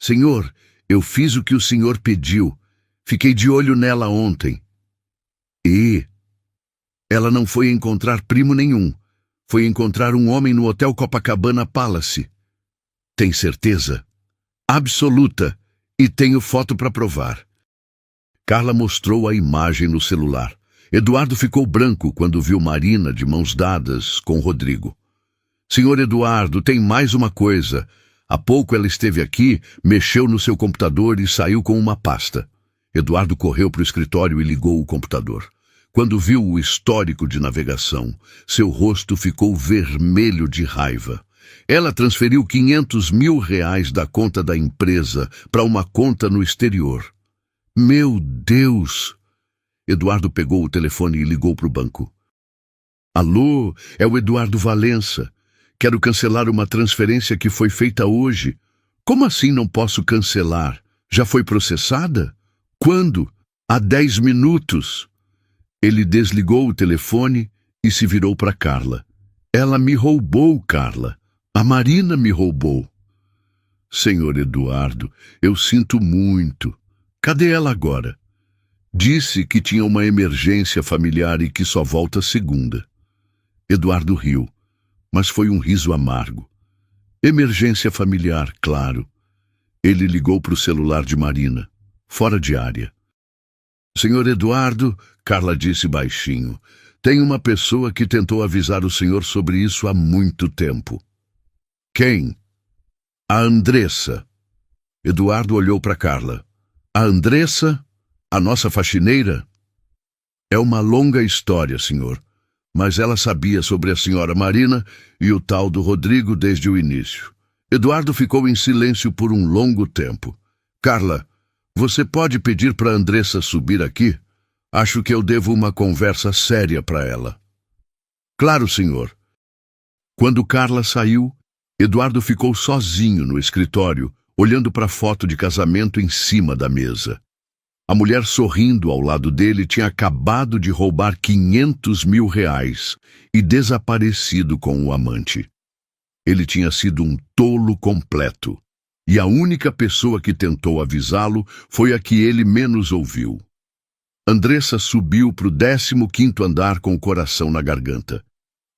S1: Senhor, eu fiz o que o senhor pediu. Fiquei de olho nela ontem. E ela não foi encontrar primo nenhum. Foi encontrar um homem no Hotel Copacabana Palace. Tem certeza? Absoluta. E tenho foto para provar. Carla mostrou a imagem no celular. Eduardo ficou branco quando viu Marina de mãos dadas com Rodrigo. Senhor Eduardo, tem mais uma coisa. Há pouco ela esteve aqui, mexeu no seu computador e saiu com uma pasta. Eduardo correu para o escritório e ligou o computador. Quando viu o histórico de navegação, seu rosto ficou vermelho de raiva. Ela transferiu R$500 mil da conta da empresa para uma conta no exterior. Meu Deus! Eduardo pegou o telefone e ligou para o banco. Alô, é o Eduardo Valença. Quero cancelar uma transferência que foi feita hoje. Como assim não posso cancelar? Já foi processada? Quando? Há 10 minutos. Ele desligou o telefone e se virou para Carla. Ela me roubou, Carla. A Marina me roubou. Senhor Eduardo, eu sinto muito. Cadê ela agora? Disse que tinha uma emergência familiar e que só volta segunda. Eduardo riu, mas foi um riso amargo. Emergência familiar, claro. Ele ligou para o celular de Marina, fora de área. Senhor Eduardo, Carla disse baixinho, tem uma pessoa que tentou avisar o senhor sobre isso há muito tempo. Quem? A Andressa. Eduardo olhou para Carla. A Andressa? A nossa faxineira? É uma longa história, senhor, mas ela sabia sobre a senhora Marina e o tal do Rodrigo desde o início. Eduardo ficou em silêncio por um longo tempo. Carla, você pode pedir para Andressa subir aqui? Acho que eu devo uma conversa séria para ela. Claro, senhor. Quando Carla saiu, Eduardo ficou sozinho no escritório, olhando para a foto de casamento em cima da mesa. A mulher sorrindo ao lado dele tinha acabado de roubar R$500 mil e desaparecido com o amante. Ele tinha sido um tolo completo, e a única pessoa que tentou avisá-lo foi a que ele menos ouviu. Andressa subiu para o 15º andar com o coração na garganta.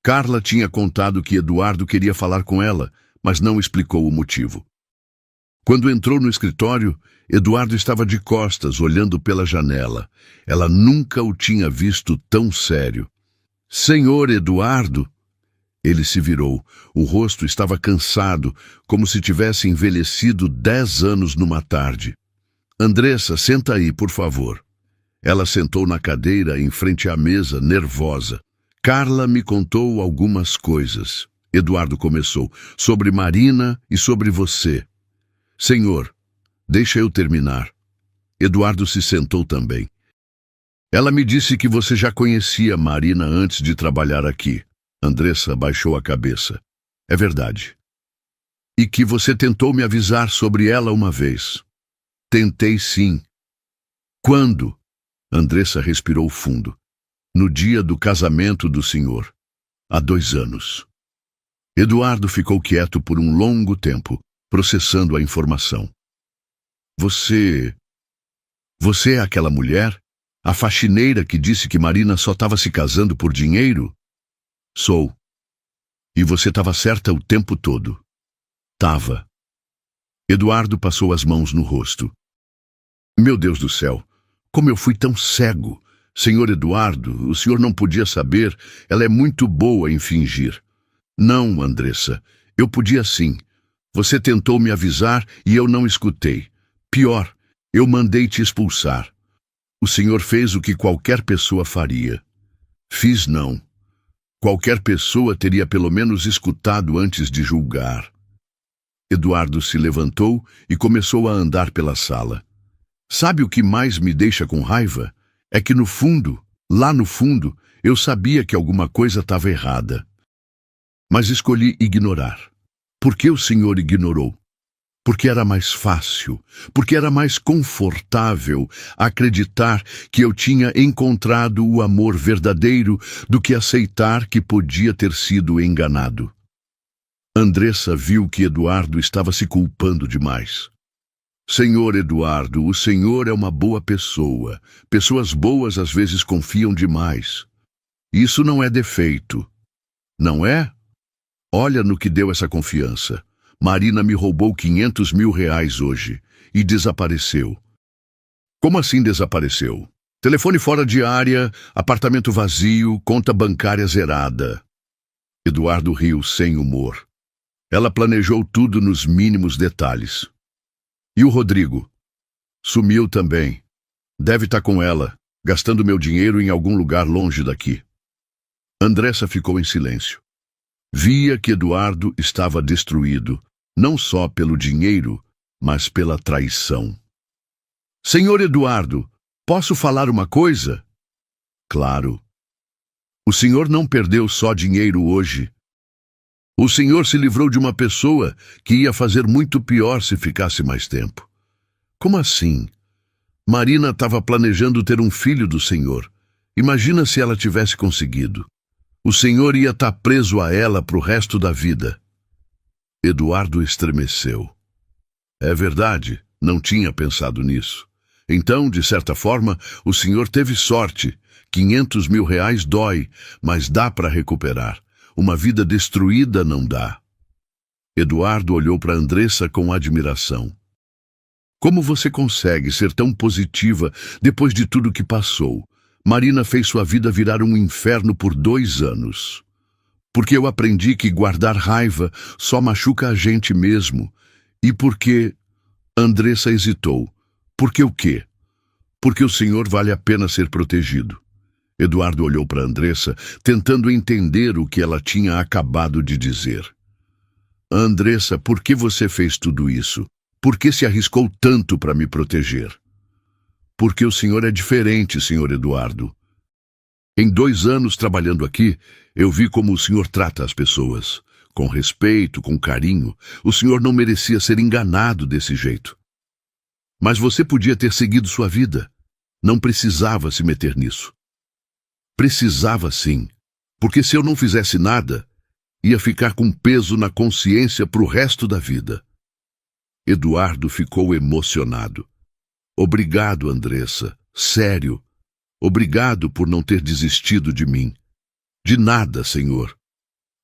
S1: Carla tinha contado que Eduardo queria falar com ela, mas não explicou o motivo. Quando entrou no escritório, Eduardo estava de costas, olhando pela janela. Ela nunca o tinha visto tão sério. Senhor Eduardo! Ele se virou. O rosto estava cansado, como se tivesse envelhecido 10 anos numa tarde. Andressa, senta aí, por favor. Ela sentou na cadeira em frente à mesa, nervosa. Carla me contou algumas coisas. Eduardo começou. Sobre Marina e sobre você. Senhor, deixa eu terminar. Eduardo se sentou também. Ela me disse que você já conhecia Marina antes de trabalhar aqui. Andressa baixou a cabeça. É verdade. E que você tentou me avisar sobre ela uma vez. Tentei sim. Quando? Andressa respirou fundo. No dia do casamento do senhor. Há 2 anos. Eduardo ficou quieto por um longo tempo, processando a informação. Você é aquela mulher? A faxineira que disse que Marina só estava se casando por dinheiro? Sou. E você estava certa o tempo todo. Tava. Eduardo passou as mãos no rosto. Meu Deus do céu, como eu fui tão cego! Senhor Eduardo, o senhor não podia saber, ela é muito boa em fingir. Não, Andressa, eu podia sim. Você tentou me avisar e eu não escutei. Pior, eu mandei te expulsar. O senhor fez o que qualquer pessoa faria. Fiz não. Qualquer pessoa teria pelo menos escutado antes de julgar. Eduardo se levantou e começou a andar pela sala. Sabe o que mais me deixa com raiva? É que no fundo, lá no fundo, eu sabia que alguma coisa estava errada. Mas escolhi ignorar. Por que o senhor ignorou? Porque era mais fácil, porque era mais confortável acreditar que eu tinha encontrado o amor verdadeiro do que aceitar que podia ter sido enganado. Andressa viu que Eduardo estava se culpando demais. Senhor Eduardo, o senhor é uma boa pessoa. Pessoas boas às vezes confiam demais. Isso não é defeito. Não é? Olha no que deu essa confiança. Marina me roubou 500 mil reais hoje e desapareceu. Como assim desapareceu? Telefone fora de área, apartamento vazio, conta bancária zerada. Eduardo riu sem humor. Ela planejou tudo nos mínimos detalhes. E o Rodrigo? Sumiu também. Deve estar com ela, gastando meu dinheiro em algum lugar longe daqui. Andressa ficou em silêncio. Via que Eduardo estava destruído, não só pelo dinheiro, mas pela traição. Senhor Eduardo, posso falar uma coisa? Claro. O senhor não perdeu só dinheiro hoje. O senhor se livrou de uma pessoa que ia fazer muito pior se ficasse mais tempo. Como assim? Marina estava planejando ter um filho do senhor. Imagina se ela tivesse conseguido. O senhor ia estar preso a ela para o resto da vida. Eduardo estremeceu. É verdade, não tinha pensado nisso. Então, de certa forma, o senhor teve sorte. 500 mil reais dói, mas dá para recuperar. Uma vida destruída não dá. Eduardo olhou para Andressa com admiração. Como você consegue ser tão positiva depois de tudo que passou? Marina fez sua vida virar um inferno por 2 anos. Porque eu aprendi que guardar raiva só machuca a gente mesmo. E porque... Andressa hesitou. Por que o quê? Porque o senhor vale a pena ser protegido. Eduardo olhou para Andressa, tentando entender o que ela tinha acabado de dizer. Andressa, por que você fez tudo isso? Por que se arriscou tanto para me proteger? Porque o senhor é diferente, senhor Eduardo. Em 2 anos trabalhando aqui, eu vi como o senhor trata as pessoas. Com respeito, com carinho. O senhor não merecia ser enganado desse jeito. Mas você podia ter seguido sua vida. Não precisava se meter nisso. Precisava sim, porque se eu não fizesse nada, ia ficar com peso na consciência pro resto da vida. Eduardo ficou emocionado. Obrigado, Andressa. Sério. Obrigado por não ter desistido de mim. De nada, senhor.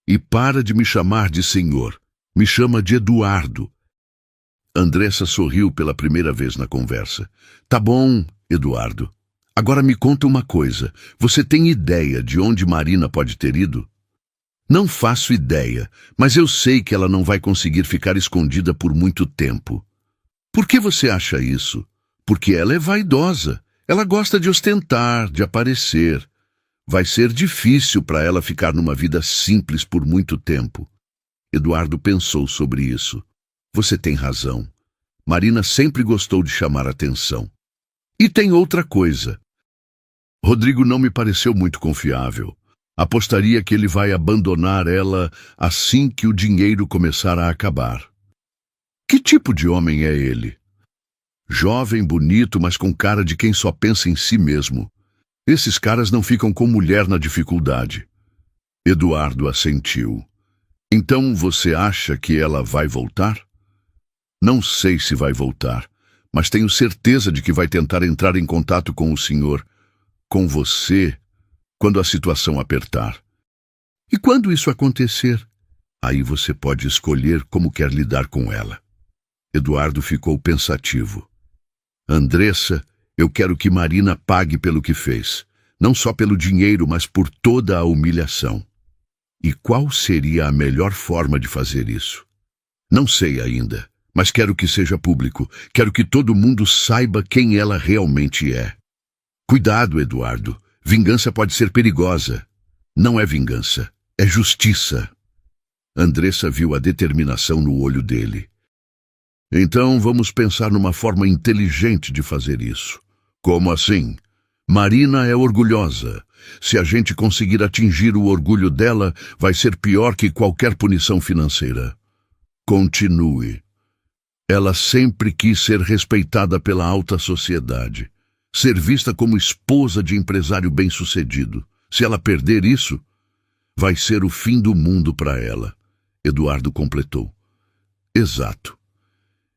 S1: E para de me chamar de senhor. Me chama de Eduardo. Andressa sorriu pela primeira vez na conversa. Tá bom, Eduardo. Agora me conta uma coisa. Você tem ideia de onde Marina pode ter ido? Não faço ideia, mas eu sei que ela não vai conseguir ficar escondida por muito tempo. Por que você acha isso? Porque ela é vaidosa. Ela gosta de ostentar, de aparecer. Vai ser difícil para ela ficar numa vida simples por muito tempo. Eduardo pensou sobre isso. Você tem razão. Marina sempre gostou de chamar atenção. E tem outra coisa. Rodrigo não me pareceu muito confiável. Apostaria que ele vai abandonar ela assim que o dinheiro começar a acabar. Que tipo de homem é ele? Jovem, bonito, mas com cara de quem só pensa em si mesmo. Esses caras não ficam com mulher na dificuldade. Eduardo assentiu. Então você acha que ela vai voltar? Não sei se vai voltar, mas tenho certeza de que vai tentar entrar em contato com o senhor, com você, quando a situação apertar. E quando isso acontecer, aí você pode escolher como quer lidar com ela. Eduardo ficou pensativo. Andressa, eu quero que Marina pague pelo que fez, não só pelo dinheiro, mas por toda a humilhação. E qual seria a melhor forma de fazer isso? Não sei ainda, mas quero que seja público. Quero que todo mundo saiba quem ela realmente é. Cuidado, Eduardo. Vingança pode ser perigosa. Não é vingança, é justiça. Andressa viu a determinação no olho dele. Então vamos pensar numa forma inteligente de fazer isso. Como assim? Marina é orgulhosa. Se a gente conseguir atingir o orgulho dela, vai ser pior que qualquer punição financeira. Continue. Ela sempre quis ser respeitada pela alta sociedade, ser vista como esposa de empresário bem-sucedido. Se ela perder isso, vai ser o fim do mundo para ela. Eduardo completou. Exato.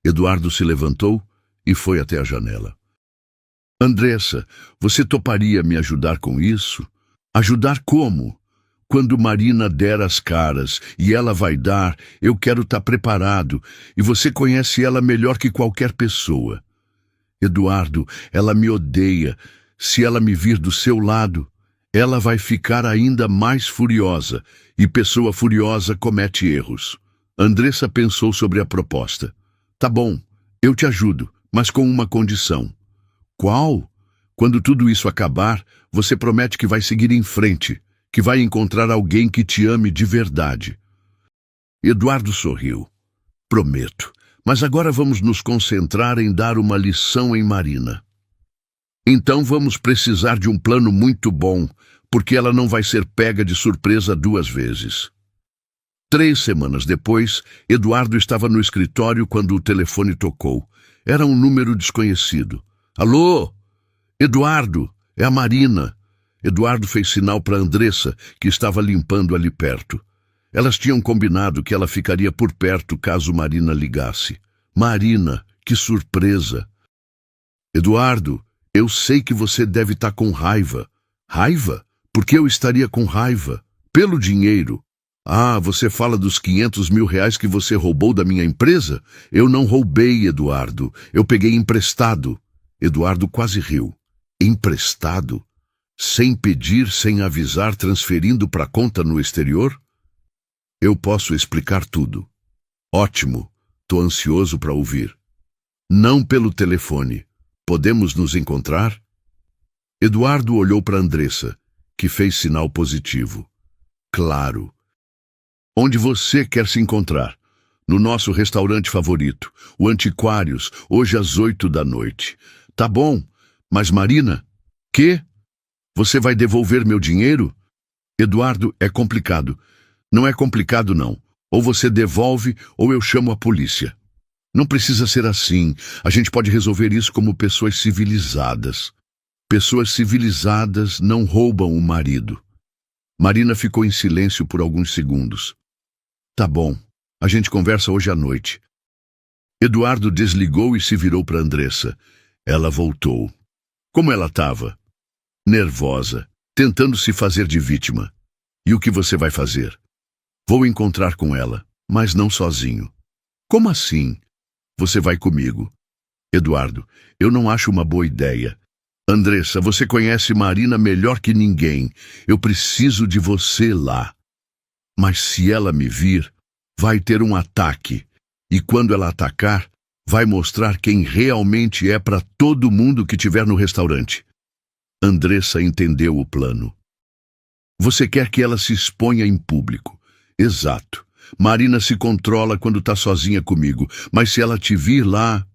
S1: Eduardo se levantou e foi até a janela. Andressa, você toparia me ajudar com isso? Ajudar como? Quando Marina der as caras, e ela vai dar, eu quero estar preparado, e você conhece ela melhor que qualquer pessoa. Eduardo, ela me odeia. Se ela me vir do seu lado, ela vai ficar ainda mais furiosa, e pessoa furiosa comete erros. Andressa pensou sobre a proposta. Tá bom, eu te ajudo, mas com uma condição. Qual? Quando tudo isso acabar, você promete que vai seguir em frente, que vai encontrar alguém que te ame de verdade. Eduardo sorriu. Prometo, mas agora vamos nos concentrar em dar uma lição em Marina. Então vamos precisar de um plano muito bom, porque ela não vai ser pega de surpresa 2 vezes. 3 semanas depois, Eduardo estava no escritório quando o telefone tocou. Era um número desconhecido. Alô? Eduardo, é a Marina. Eduardo fez sinal para Andressa, que estava limpando ali perto. Elas tinham combinado que ela ficaria por perto caso Marina ligasse. Marina, que surpresa! Eduardo, eu sei que você deve estar com raiva. Raiva? Por que eu estaria com raiva? Pelo dinheiro. Ah, você fala dos 500 mil reais que você roubou da minha empresa? Eu não roubei, Eduardo. Eu peguei emprestado. Eduardo quase riu. Emprestado? Sem pedir, sem avisar, transferindo para conta no exterior? Eu posso explicar tudo. Ótimo. Tô ansioso para ouvir. Não pelo telefone. Podemos nos encontrar? Eduardo olhou para Andressa, que fez sinal positivo. Claro. Onde você quer se encontrar? No nosso restaurante favorito, o Antiquários, hoje às 8 da noite. Tá bom, mas Marina? Quê? Você vai devolver meu dinheiro? Eduardo, é complicado. Não é complicado, não. Ou você devolve, ou eu chamo a polícia. Não precisa ser assim. A gente pode resolver isso como pessoas civilizadas. Pessoas civilizadas não roubam o marido. Marina ficou em silêncio por alguns segundos. Tá bom, a gente conversa hoje à noite. Eduardo desligou e se virou para Andressa. Ela voltou. Como ela estava? nervosa, tentando se fazer de vítima. E o que você vai fazer? Vou encontrar com ela, mas não sozinho. Como assim? Você vai comigo. Eduardo, eu não acho uma boa ideia. Andressa, você conhece Marina melhor que ninguém. Eu preciso de você lá. Mas se ela me vir, vai ter um ataque. E quando ela atacar, vai mostrar quem realmente é para todo mundo que estiver no restaurante. Andressa entendeu o plano. Você quer que ela se exponha em público. Exato. Marina se controla quando está sozinha comigo, mas se ela te vir lá,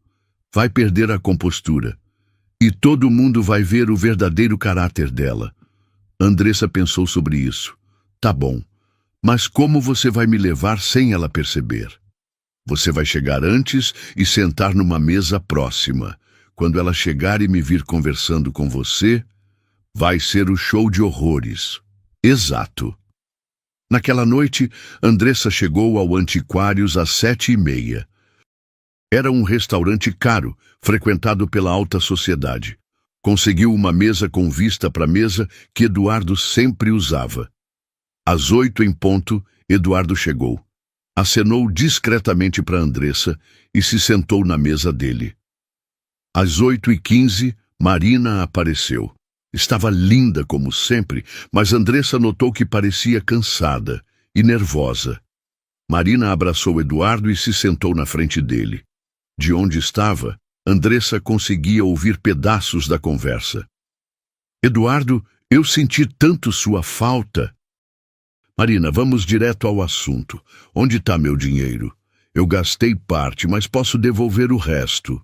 S1: vai perder a compostura. E todo mundo vai ver o verdadeiro caráter dela. Andressa pensou sobre isso. Tá bom, mas como você vai me levar sem ela perceber? Você vai chegar antes e sentar numa mesa próxima. Quando ela chegar e me vir conversando com você, vai ser o show de horrores. Exato. Naquela noite, Andressa chegou ao Antiquários às 7h30. Era um restaurante caro, frequentado pela alta sociedade. Conseguiu uma mesa com vista para a mesa que Eduardo sempre usava. Às 8 em ponto, Eduardo chegou. Acenou discretamente para Andressa e se sentou na mesa dele. Às 8h15, Marina apareceu. Estava linda como sempre, mas Andressa notou que parecia cansada e nervosa. Marina abraçou Eduardo e se sentou na frente dele. De onde estava, Andressa conseguia ouvir pedaços da conversa. Eduardo, eu senti tanto sua falta. Marina, vamos direto ao assunto. Onde está meu dinheiro? Eu gastei parte, mas posso devolver o resto.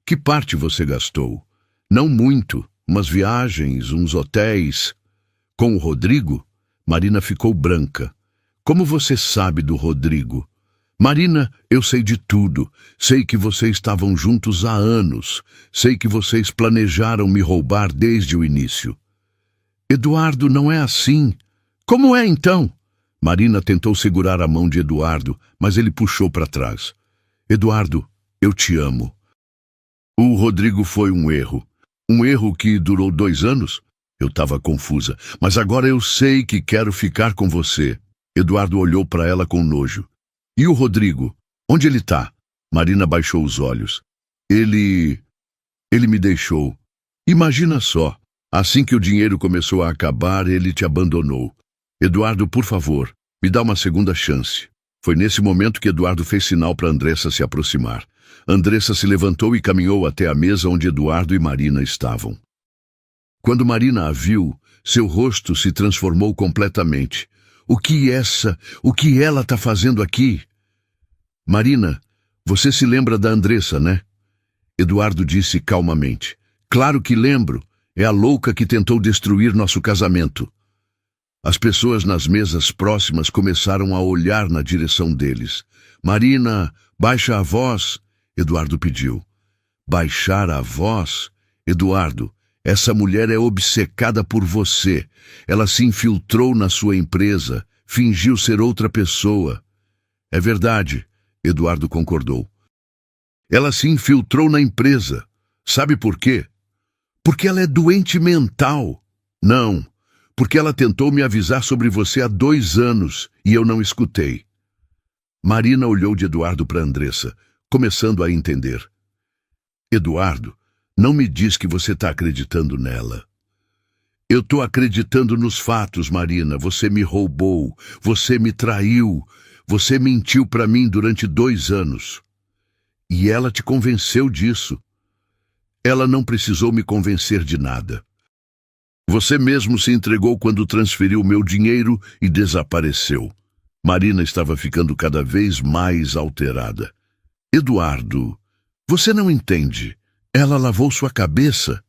S1: Que parte você gastou? Não muito. Umas viagens, uns hotéis. Com o Rodrigo? Marina ficou branca. Como você sabe do Rodrigo? Marina, eu sei de tudo. Sei que vocês estavam juntos há anos. Sei que vocês planejaram me roubar desde o início. Eduardo, não é assim. Como é então? Marina tentou segurar a mão de Eduardo, mas ele puxou para trás. Eduardo, eu te amo. O Rodrigo foi um erro. Um erro que durou 2 anos? Eu estava confusa, mas agora eu sei que quero ficar com você. Eduardo olhou para ela com nojo. E o Rodrigo? Onde ele está? Marina baixou os olhos. Ele me deixou. Imagina só, assim que o dinheiro começou a acabar, ele te abandonou. Eduardo, por favor, me dá uma segunda chance. Foi nesse momento que Eduardo fez sinal para Andressa se aproximar. Andressa se levantou e caminhou até a mesa onde Eduardo e Marina estavam. Quando Marina a viu, seu rosto se transformou completamente. O que ela está fazendo aqui? Marina, você se lembra da Andressa, né? Eduardo disse calmamente. Claro que lembro. É a louca que tentou destruir nosso casamento. As pessoas nas mesas próximas começaram a olhar na direção deles. Marina, baixa a voz. Eduardo pediu. Baixar a voz? Eduardo, essa mulher é obcecada por você. Ela se infiltrou na sua empresa, fingiu ser outra pessoa. É verdade, Eduardo concordou. Ela se infiltrou na empresa. Sabe por quê? Porque ela é doente mental. Não, porque ela tentou me avisar sobre você há 2 anos e eu não escutei. Marina olhou de Eduardo para Andressa, começando a entender. Eduardo, não me diz que você está acreditando nela. Eu estou acreditando nos fatos, Marina. Você me roubou, você me traiu, você mentiu para mim durante 2 anos. E ela te convenceu disso. Ela não precisou me convencer de nada. Você mesmo se entregou quando transferiu meu dinheiro e desapareceu. Marina estava ficando cada vez mais alterada. Eduardo, você não entende. Ela lavou sua cabeça.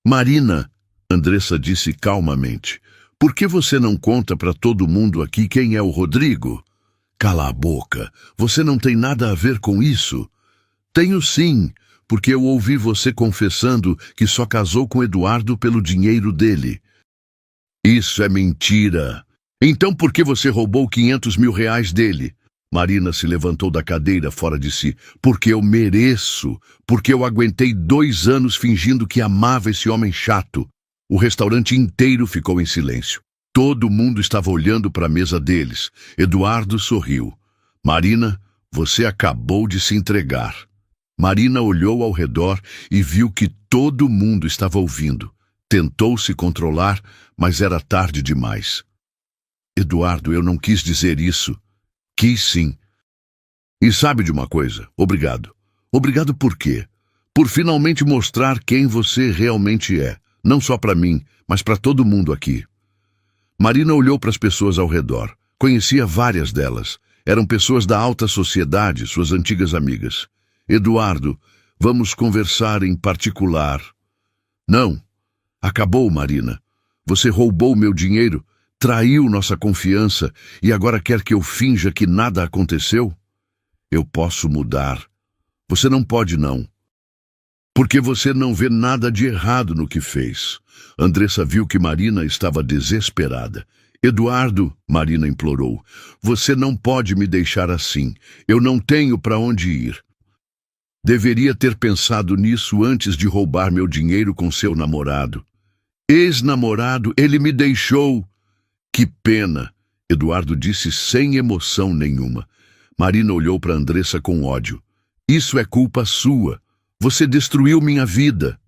S1: Marina, Andressa disse calmamente, por que você não conta para todo mundo aqui quem é o Rodrigo? Cala a boca, você não tem nada a ver com isso. Tenho sim, porque eu ouvi você confessando que só casou com Eduardo pelo dinheiro dele. Isso é mentira. Então por que você roubou 500 mil reais dele? Marina se levantou da cadeira fora de si. Porque eu mereço. Porque eu aguentei 2 anos fingindo que amava esse homem chato. O restaurante inteiro ficou em silêncio. Todo mundo estava olhando para a mesa deles. Eduardo sorriu. Marina, você acabou de se entregar. Marina olhou ao redor e viu que todo mundo estava ouvindo. Tentou se controlar, mas era tarde demais. Eduardo, eu não quis dizer isso. Quis sim. E sabe de uma coisa? Obrigado. Obrigado por quê? Por finalmente mostrar quem você realmente é. Não só para mim, mas para todo mundo aqui. Marina olhou para as pessoas ao redor. Conhecia várias delas. Eram pessoas da alta sociedade, suas antigas amigas. Eduardo, vamos conversar em particular. Não. Acabou, Marina. Você roubou meu dinheiro, traiu nossa confiança e agora quer que eu finja que nada aconteceu? Eu posso mudar. Você não pode, não. Porque você não vê nada de errado no que fez. Andressa viu que Marina estava desesperada. Eduardo, Marina implorou, você não pode me deixar assim. Eu não tenho para onde ir. Deveria ter pensado nisso antes de roubar meu dinheiro com seu namorado. Ex-namorado, ele me deixou. Que pena, Eduardo disse sem emoção nenhuma. Marina olhou para Andressa com ódio. Isso é culpa sua. Você destruiu minha vida.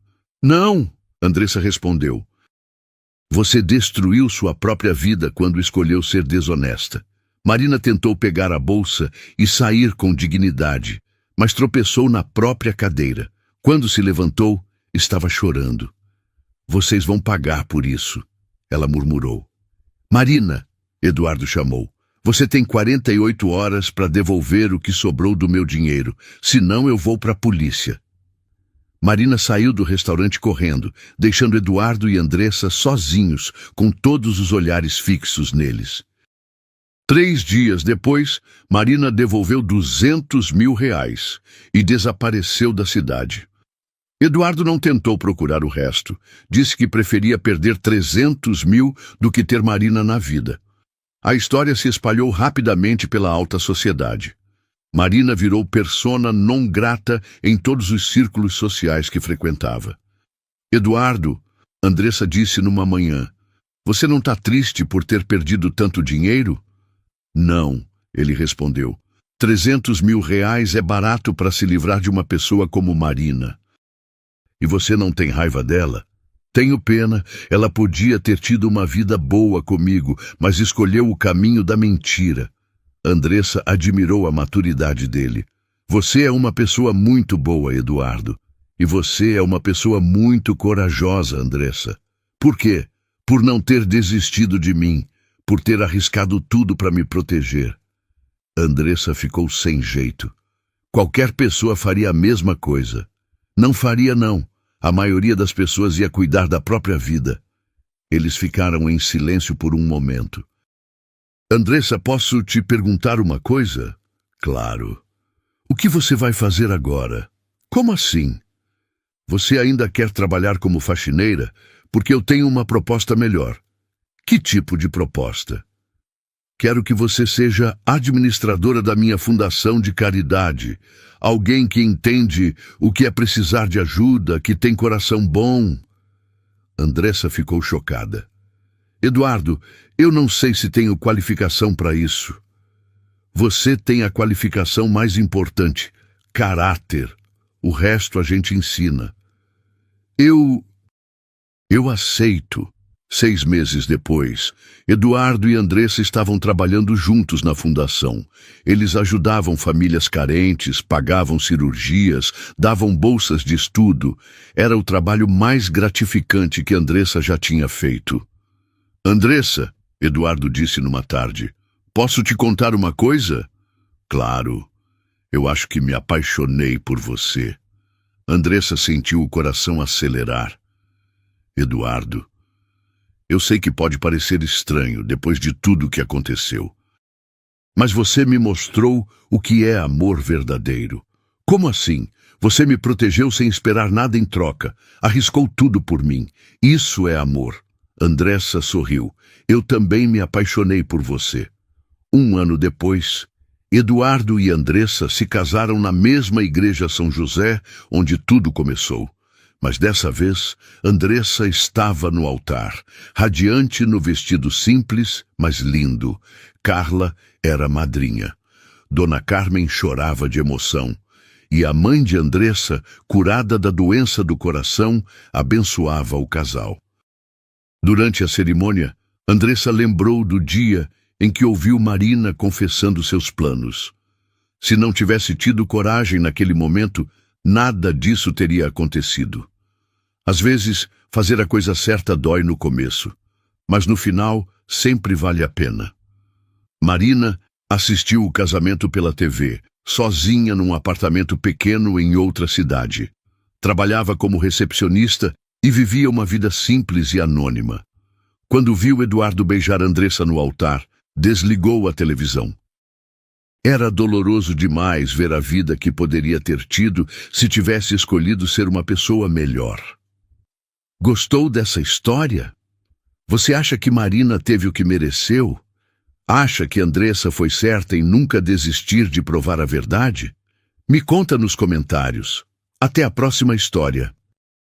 S1: Não, Andressa respondeu. Você destruiu sua própria vida quando escolheu ser desonesta. Marina tentou pegar a bolsa e sair com dignidade, mas tropeçou na própria cadeira. Quando se levantou, estava chorando. Vocês vão pagar por isso, ela murmurou. Marina, Eduardo chamou, você tem 48 horas para devolver o que sobrou do meu dinheiro, senão eu vou para a polícia. Marina saiu do restaurante correndo, deixando Eduardo e Andressa sozinhos, com todos os olhares fixos neles. 3 dias depois, Marina devolveu R$ 200.000 e desapareceu da cidade. Eduardo não tentou procurar o resto. Disse que preferia perder 300 mil do que ter Marina na vida. A história se espalhou rapidamente pela alta sociedade. Marina virou persona non grata em todos os círculos sociais que frequentava. Eduardo, Andressa disse numa manhã, você não está triste por ter perdido tanto dinheiro? Não, ele respondeu. R$ 300.000 é barato para se livrar de uma pessoa como Marina. E você não tem raiva dela? Tenho pena, ela podia ter tido uma vida boa comigo, mas escolheu o caminho da mentira. Andressa admirou a maturidade dele. Você é uma pessoa muito boa, Eduardo. E você é uma pessoa muito corajosa, Andressa. Por quê? Por não ter desistido de mim, por ter arriscado tudo para me proteger. Andressa ficou sem jeito. Qualquer pessoa faria a mesma coisa. Não faria, não. A maioria das pessoas ia cuidar da própria vida. Eles ficaram em silêncio por um momento. Andressa, posso te perguntar uma coisa? Claro. O que você vai fazer agora? Como assim? Você ainda quer trabalhar como faxineira? Porque eu tenho uma proposta melhor. Que tipo de proposta? Quero que você seja administradora da minha fundação de caridade. Alguém que entende o que é precisar de ajuda, que tem coração bom. Andressa ficou chocada. Eduardo, eu não sei se tenho qualificação para isso. Você tem a qualificação mais importante, caráter. O resto a gente ensina. Eu aceito. 6 meses depois, Eduardo e Andressa estavam trabalhando juntos na fundação. Eles ajudavam famílias carentes, pagavam cirurgias, davam bolsas de estudo. Era o trabalho mais gratificante que Andressa já tinha feito. Andressa, Eduardo disse numa tarde, posso te contar uma coisa? Claro, eu acho que me apaixonei por você. Andressa sentiu o coração acelerar. Eduardo, eu sei que pode parecer estranho depois de tudo o que aconteceu. Mas você me mostrou o que é amor verdadeiro. Como assim? Você me protegeu sem esperar nada em troca. Arriscou tudo por mim. Isso é amor. Andressa sorriu. Eu também me apaixonei por você. 1 ano depois, Eduardo e Andressa se casaram na mesma igreja São José, onde tudo começou. Mas dessa vez, Andressa estava no altar, radiante no vestido simples, mas lindo. Carla era madrinha. Dona Carmen chorava de emoção. E a mãe de Andressa, curada da doença do coração, abençoava o casal. Durante a cerimônia, Andressa lembrou do dia em que ouviu Marina confessando seus planos. Se não tivesse tido coragem naquele momento, nada disso teria acontecido. Às vezes, fazer a coisa certa dói no começo, mas no final sempre vale a pena. Marina assistiu o casamento pela TV, sozinha num apartamento pequeno em outra cidade. Trabalhava como recepcionista e vivia uma vida simples e anônima. Quando viu Eduardo beijar Andressa no altar, desligou a televisão. Era doloroso demais ver a vida que poderia ter tido se tivesse escolhido ser uma pessoa melhor. Gostou dessa história? Você acha que Marina teve o que mereceu? Acha que Andressa foi certa em nunca desistir de provar a verdade? Me conta nos comentários. Até a próxima história.